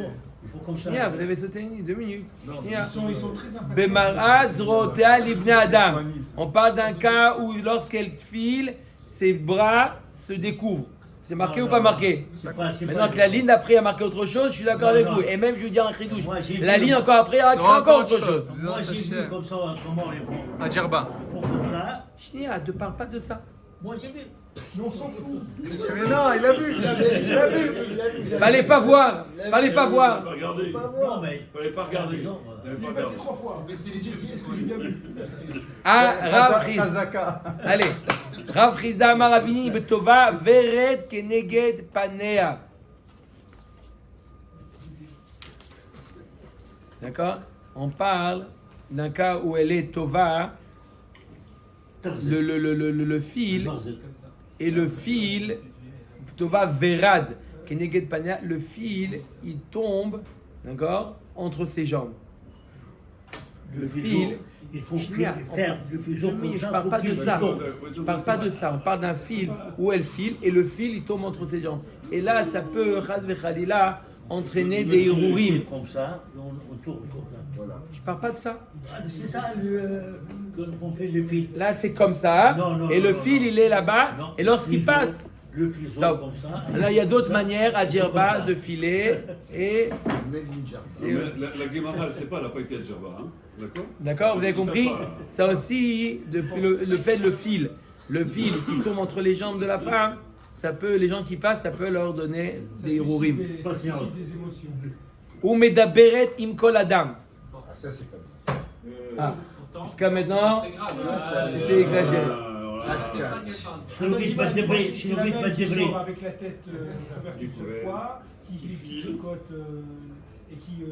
faut comme ça. Shnia, vous avez sauté une ligne, 2 minutes. Shnia. Ils sont très impatients. Bemaraz Rotea Libne Adam. On parle d'un cas où lorsqu'elle file, ses bras se découvrent. C'est marqué Non, ou pas non, marqué? c'est pas- c'est Maintenant pas- que la ligne d'après a marqué autre chose, je suis d'accord Non, avec non. vous. Et même je veux dire un chidouche. Moi, j'ai La vu- ligne encore après a Non, encore encore autre autre chose. chose. Moi, j'ai vu comme ça comment ils font. À Djerba. Ils font comme ça. Shnia, ne parle pas de ça. Moi, j'ai vu. Mais on s'en fout. Mais non, il a vu. Il a vu. Fallait pas voir. Fallait pas voir. Pas regarder. Non, mais. Fallait pas regarder. Non, Fallait Il pas est passé regarder. 3 fois. Mais c'est les yeux, c'est ce que j'ai bien vu. Ah, Rav Chiz- Kazaka. Allez. Rav Chizda Maravini Betova Veret Keneged Panea. D'accord? On parle d'un cas où elle est Tova, le fil, et le fil, Tova Verad, Keneged Panea, le fil, il tombe, d'accord, entre ses jambes. Le fil, fuseau, il faut Shnia, faire le fuseau oui, comme je ça. parle pour pas qu'il de ça. tombe. Je parle pas de ça, on parle d'un fil où elle file et le fil il tombe entre ses jambes. Et là, ça peut, Chad Vechalila, entraîner des Hirurim. Comme ça, et on tourne comme ça. Voilà. Je parle pas de ça. Ah, c'est ça qu'on fait le fil. Là, elle fait comme ça, Non, et le non, fil non. il est là-bas, Non, et lorsqu'il fuseau, passe, le fuseau donc, comme ça. là il y a d'autres manières à Comme Djerba ça. de filer, et Made in Jarba. C'est- La Guémara, elle sait pas, elle n'a pas été à Djerba, hein. D'accord? d'accord, vous avez compris? Ça, Ça aussi, le fait de le fil qui tombe entre les jambes de la femme, ça peut, les gens qui passent, ça peut leur donner des Hirurim. Ça suscite des émotions. Ou medaberet im kol adam. Ah, ça, c'est pas bien. Ah, Pourtant, jusqu'à maintenant, c'est grave. c'était exagéré. Je le dis pas de vrai, je C'est le la dis même pas qui de vrai. sort avec la tête couverte d'une seule fois, qui tricote et qui...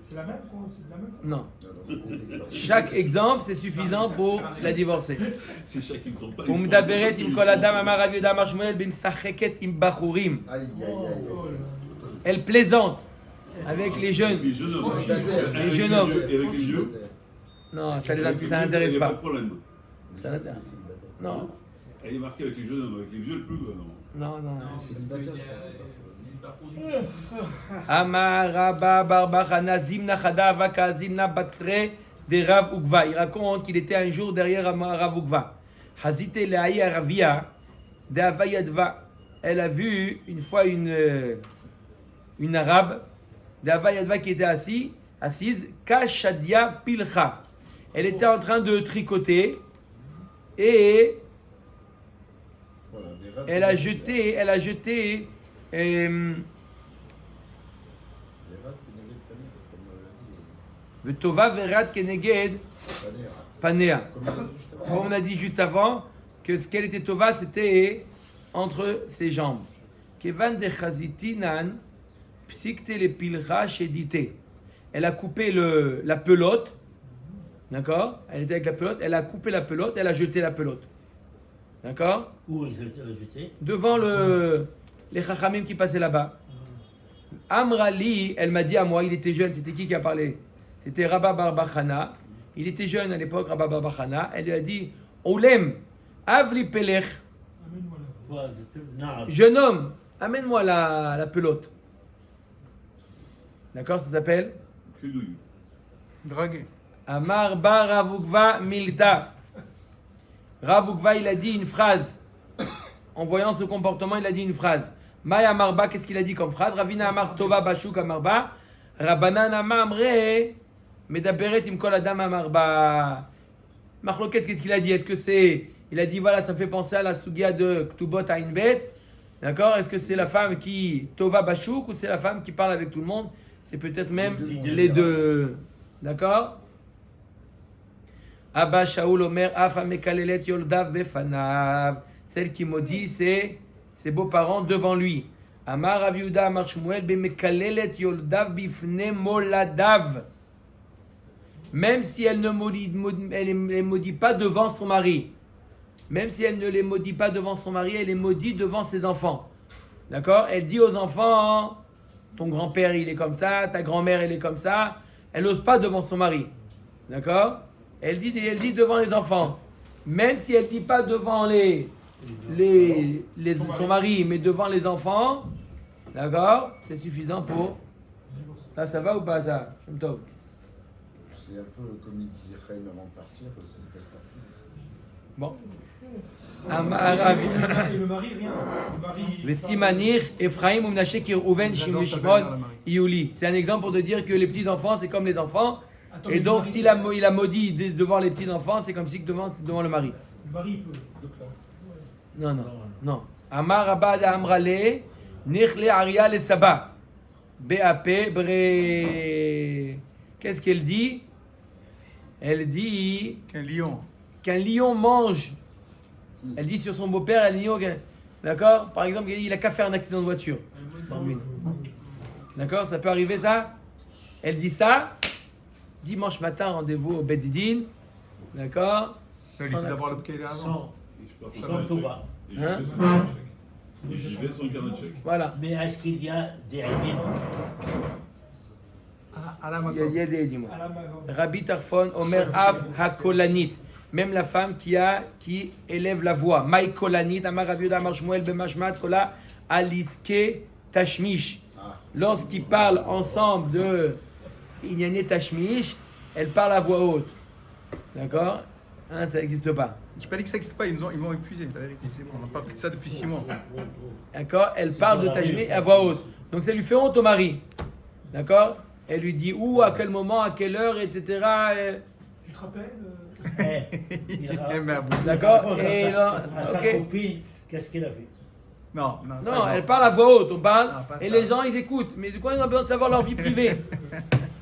c'est la même quoi? C'est la même? Non. Non, c'est des exemples. Chaque exemple, c'est suffisant pour la divorcer. C'est chaque qui ne sont pas. Ou medaberet im kol adam amar Rav Yehuda amar Shmuel b'msacheket im bachurim. Aïe, aïe, aïe. Elle plaisante avec les jeunes. Les jeunes hommes. Les jeunes hommes. Et avec les vieux. Non, ça Avec les vieux, n'intéresse il n'y a pas. de problème. Ça n'intéresse. Non, Elle est marquée avec les jeunes hommes, avec les vieux, le plus. Non. non, non. Non, C'est parce le qu'il y a bâtard, je pense. une parcours Amar Rabba Barbachana Zimna Chada Vaka Zimna Batre de Rav Ukva. Il raconte qu'il était un jour derrière Rav Ukva. Hazite Leaï Aravia de Avayadva. Elle a vu une fois une arabe de Avayadva qui était assise. Kashadia Pilcha. Elle était en train de tricoter et Voilà, des rats elle a jeté Les rats, c'est des panés, comme on l'a dit. Vetova Verat Keneged Panés, Panea. comme on a dit juste avant. Comme on a dit juste avant, que ce qu'elle était Tova, c'était entre ses jambes. Kevan de Chazitinan, Psikte le Pilcha Shedite. Elle a coupé la pelote, d'accord? Elle était avec la pelote, elle a coupé la pelote, elle a jeté la pelote. D'accord? Où ils étaient jetés? Devant les Chachamim qui passaient là-bas. Amrali, elle m'a dit à moi, il était jeune, c'était qui a parlé? C'était Rabba Barbachana. Il était jeune à l'époque, Rabba Barbachana. Elle lui a dit, Olem, Avli Pelech, Amène-moi là. Non, jeune homme, amène-moi la pelote. D'accord, ça s'appelle Cudouille. Dragué. Amar Bar Ravukva Milta. Ravukva, il a dit une phrase. En voyant ce comportement, il a dit une phrase. Maya Marba, qu'est-ce qu'il a dit comme phrase? Ravina Amar Tova Bashuk Amarba. Rabbanan Amamre. Medaberet im kol adam Amarba. Machloket, qu'est-ce qu'il a dit? Est-ce que c'est. Il a dit voilà, ça me fait penser à la sugia de Ktubot Ainbet. D'accord? Est-ce que c'est la femme qui Tova Bashuk ou c'est la femme qui parle avec tout le monde? C'est peut-être même les deux. D'accord? Abba Shaoul Omer Afa Mekalelet Yoldav Befanav. Celle qui maudit ses beaux-parents devant lui. Amar Rav Yehuda Amar Shmuel Bemekalelet Yoldav Bifne Moladav. Même si elle ne les maudit pas devant son mari. Même si elle ne les maudit pas devant son mari, elle les maudit devant ses enfants. D'accord? Elle dit aux enfants, ton grand-père il est comme ça, ta grand-mère elle est comme ça. Elle n'ose pas devant son mari. D'accord? Elle dit devant les enfants. Même si elle ne dit pas devant son mari, mais devant les enfants, d'accord? C'est suffisant pour... Ça va ou pas ça? Shem Tov. C'est un peu comme il disait Chaim avant de partir, ça se passe partout. Bon. Et le mari, rien. Le mari. Vesimanir, Ephraim, Umnaché, Kirouven, J'adore ta Shimon, belle-mère, la Marie. Iouli. C'est un exemple pour te dire que les petits-enfants, c'est comme les enfants. Attends, Et mais donc, le s'il mari, il a maudit devant les petits-enfants, c'est comme si devant le mari. Le mari, il peut. Non. Amar Abad Amrale, Nichle Aria le Saba. BAP, Bre. Qu'est-ce qu'elle dit? Elle dit Qu'un lion. qu'un lion mange. Elle dit sur son beau-père, un lion. D'accord? Par exemple, il a qu'à faire un accident de voiture. D'accord? Ça peut arriver ça? Elle dit ça. Dimanche matin, rendez-vous au Beddin. D'accord? Il faut d'abord le qu'il est avant. Sans Touba. Hein? Et j'y vais sans carnet de chèque. Voilà. Mais est-ce qu'il y a des règles? Il y a des dis-moi. À la main. Rabbi Tarfon, Omer Av HaKolanit. Même la femme qui élève la voix. Maï Kolanit, Amar Rav Yehuda, Amar Shmuel, Bemashmat, Kola, Aliske, Tashmish. Lorsqu'ils parlent ensemble de Inyane Tashmish, elle parle à voix haute. D'accord? Hein, ça n'existe pas. Je n'ai pas dit que ça n'existe pas, ils m'ont épuisé, la vérité. C'est bon, on parle de ça depuis 6 mois. D'accord? Elle parle de Tashmish à voix haute. Donc ça lui fait honte au mari. D'accord? Elle lui dit où, à quel moment, à quelle heure, etc. Tu te rappelles D'accord? Et À sa ok. copine, qu'est-ce qu'il a fait? Non, Non, elle parle à voix haute, on parle, Ah, pas et ça. les gens ils écoutent. Mais de quoi ils ont besoin de savoir leur vie privée?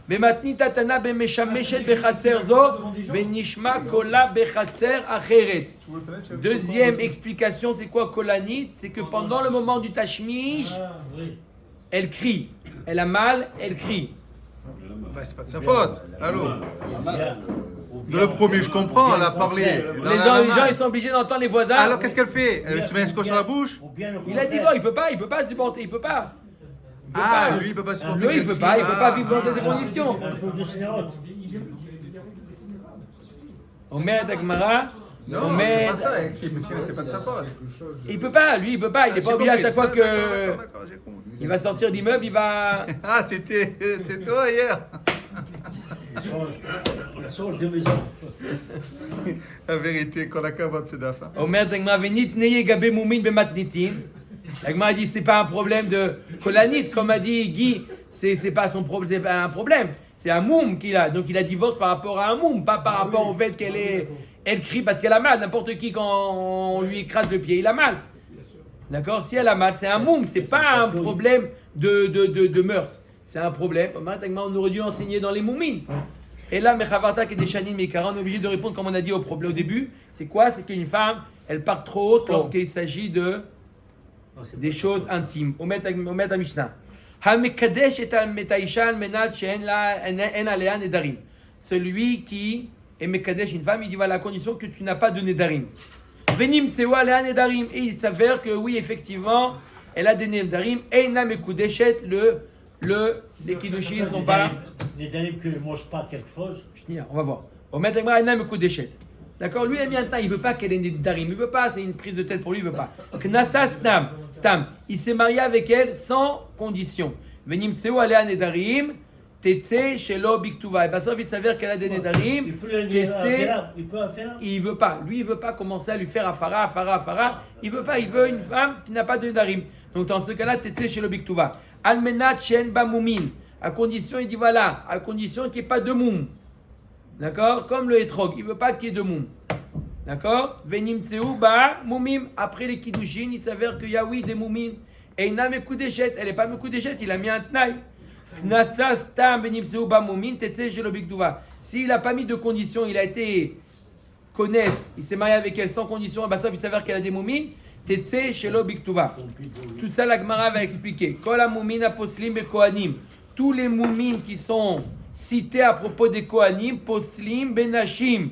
Bematni tatana bemeshameshet bechatzer zo benishma kola bechatzer acheret. Deuxième explication, c'est quoi kolanit? C'est que pendant le moment du tashmish, Oui. elle crie. Elle a mal, elle crie. Bah, c'est pas de sa faute. Allô? Bien. Dans le premier, je comprends, elle a parlé. Les gens ils sont obligés d'entendre les voisins. Alors qu'est-ce qu'elle fait? Elle se met un scotch sur la bouche? Il a dit bon, il peut pas supporter, il peut pas. Ah, lui, il peut pas supporter. Lui, il peut pas vivre dans ces conditions. Un peu de snérote. Omer Dagmara, Non, Omer. c'est pas ça, elle crie, parce que c'est pas de sa faute. Il peut pas, lui, il peut pas. Il est J'ai pas obligé à compris, chaque fois ça, que d'accord, j'ai compris. il va sortir d'immeuble, il va. Ah, c'est toi hier. Il change de maison. La vérité, qu'on a qu'à voir de ce dafa. Omer Dagmara venit neye gabe moumin bematnitin. Dagmara dit c'est pas un problème de kolanit, comme a dit Guy, c'est pas son problème, c'est pas un problème. C'est un moum qu'il a, donc il a divorce par rapport à un moum, pas par rapport au fait elle crie parce qu'elle a mal. N'importe qui quand on lui écrase le pied, il a mal. D'accord? Si elle a mal, c'est un moum, c'est pas un problème de mœurs. C'est un problème. On aurait dû enseigner dans les moumines. Et là, Mechavarta qui est des chanin Mekara, on est obligé de répondre comme on a dit au problème au début. C'est quoi? C'est qu'une femme, elle part trop haute lorsqu'il s'agit des choses intimes. Omet à Mishnah. Hamekadesh et al-metaisha al-menat she'en alea nedarim. Celui qui est mekadesh une femme, il dit voilà, à la condition que tu n'as pas de nedarim. Venim sewa alea nedarim. Et il s'avère que oui, effectivement, elle a des nedarim. Eina mekudeshet les kiddushin ne sont pas. Les derniers qui ne mangent pas quelque chose. On va voir. Omet Agmara eina mekudeshet. D'accord? Lui, il a mis un temps, il veut pas qu'elle ait des nedarim. Il veut pas, c'est une prise de tête pour lui, il veut pas. Knasa stam. Il s'est marié avec elle sans condition. Venim seo alea nedarim. Tetse shelo biktuva. Et bien, ça, il s'avère qu'elle a des nedarim. Il peut le dire il peut en faire. Il veut pas. Lui, il veut pas commencer à lui faire afara. Il veut pas. Il veut une femme qui n'a pas de nedarim. Donc, dans ce cas-là, tetse shelo biktuva. Almenat shen ba moumin. À condition, il dit voilà, à condition qu'il n'y ait pas de moum. D'accord? Comme le hétrog. Il veut pas qu'il y ait de moum. D'accord? Venim tseu ba moumim. Après les kiddushin, il s'avère qu'il y a oui des moumines. Et il n'a mekudeshet. Elle n'est pas mekudeshet, il a mis un tnaï. Knasa stam venim tseu ba moumin. Tetse shelo biktuva. S'il n'a pas mis de condition, il a été connaisse, il s'est marié avec elle sans condition, bah ça, il s'avère qu'elle a des moumines. Tetse shelo biktuva. Tout ça, la Gemara va expliquer. Kol ha-moumina poslim be-kohanim. Tous les moumines qui sont cités à propos des kohanim, poslim benashim.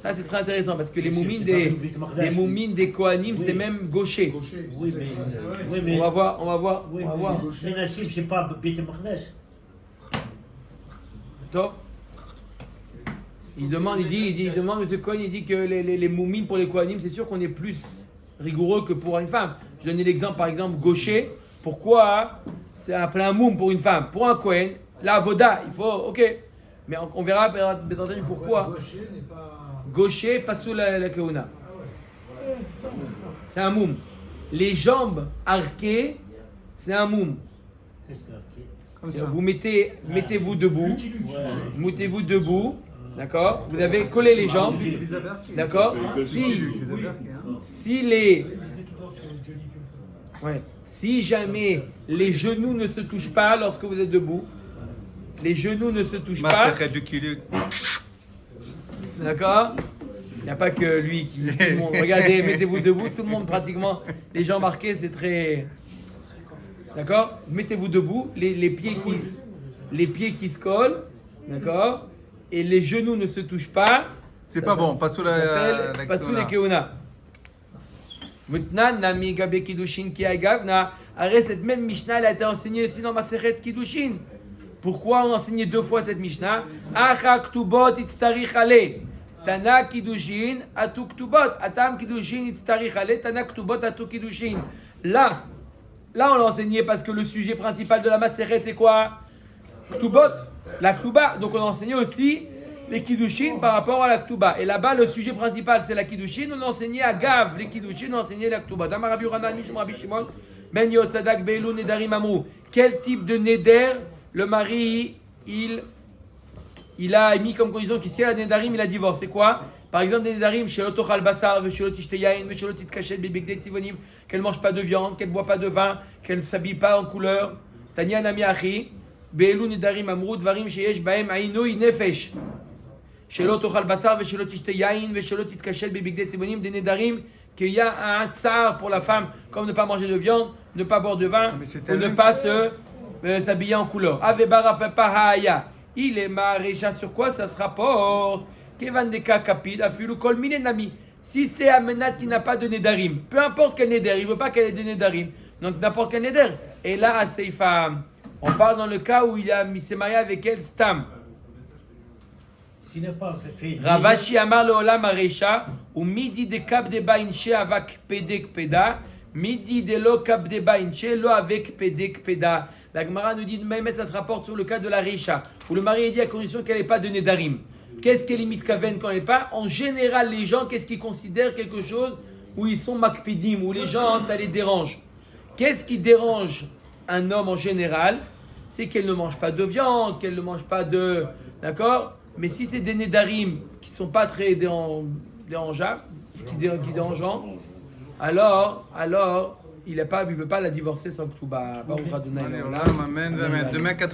Ça, c'est très intéressant parce que les moumines des kohanim, c'est même gaucher. Oui, mais. On va voir. Oui, on va voir. mais Nassim, c'est pas Beit Maqdesh. Top. Il demande, M. Cohen, il dit que les moumines pour les kohanim, c'est sûr qu'on est plus rigoureux que pour une femme. Je donne l'exemple, par exemple, gaucher. Pourquoi c'est appelé un moum pour une femme? Pour un Kohen, la avoda, il faut, ok. Mais on verra pourquoi. Gaucher, pas sous la keuna. C'est un moum. Les jambes arquées, c'est un moum. Qu'est-ce que c'est? Comme ça. Vous mettez-vous debout. Ouais. Mettez-vous debout. D'accord? Vous avez collé les jambes. D'accord? Si jamais les genoux ne se touchent pas lorsque vous êtes debout, les genoux ne se touchent pas. D'accord? Il n'y a pas que lui qui. Tout le monde. Regardez, mettez-vous debout, tout le monde pratiquement. Les jambes marquées, c'est très. D'accord? Mettez-vous debout, les pieds qui se collent. D'accord? Et les genoux ne se touchent pas. C'est pas bon, pas sous la Pas sous les keuna. Maintenant, Nami Gabe Kiddushin qui agavna. Arrête, cette même Mishnah, elle a été enseignée aussi dans Masechet Kiddushin. Pourquoi on enseignait 2 fois cette Mishnah? Acha ktubot itztarich ale. Tana kiddushin atu ktubot. Atam kiddushin itztarich ale. Tana ktubot atu kiddushin. Là, on l'a enseigné parce que le sujet principal de la Maseret, c'est quoi? Ktubot, la ktuba. Donc on a enseigné aussi les kiddushin par rapport à la ktuba. Et là-bas, le sujet principal, c'est la kiddushin. On a enseigné à Gav les kiddushin, on a enseigné la ktuba. Damar Rabbi Yochanan, Mishum Rabbi Shimon, Ben Yod Sadak Beilou Nedarim Amrou. Quel type de neder le mari, il a mis comme condition qu'ici, à la nedarim, il a divorcé. C'est quoi? Par exemple, des nedarim, chez l'otochal basar, chez l'otishtéyaïn, chez l'otitkachet, bébégdé tivonim, qu'elle ne mange pas de viande, qu'elle ne boit pas de vin, qu'elle ne s'habille pas en couleur. Tanya Nami Achi, Beelou Nedarim Amrou, Dvarim Sheyesh Baem Aïnoui Nefesh. Chez l'otochal basar, chez l'otishtéyaïn, chez l'otitkachet, bébégdé tivonim, des nedarim, qu'il y a un tsar pour la femme, comme ne pas manger de viande, ne pas boire de vin, ou ne pas s'habiller en couleur. Il est marécha sur quoi ça se rapporte? Si c'est Amenat qui n'a pas de Nedarim, peu importe quel Neder, il ne veut pas qu'elle ait des Nedarim, donc n'importe quel Neder. Et là, à Seifa, on parle dans le cas où il a mis ses mariés avec elle, Stam. S'il n'a pas fait. Ravashi Amar le Olam Marécha, ou midi de Kab de Bainche avec Pedek Peda. Midi de lo kabdeba inche lo avec pedek peda. La Gemara nous dit, même ça se rapporte sur le cas de la Reisha, où le mari est dit à condition qu'elle n'ait pas de Nedarim. Qu'est-ce qu'est limite kaven quand elle n'est pas? En général, les gens, qu'est-ce qu'ils considèrent quelque chose où ils sont makpidim, où les gens, ça les dérange. Qu'est-ce qui dérange un homme en général? C'est qu'elle ne mange pas de viande, qu'elle ne mange pas de... D'accord? Mais si c'est des Nedarim qui ne sont pas très dérangeables, qui dérangeants, alors, il ne peut pas la divorcer sans Ktuba. Amen, amen. Demain,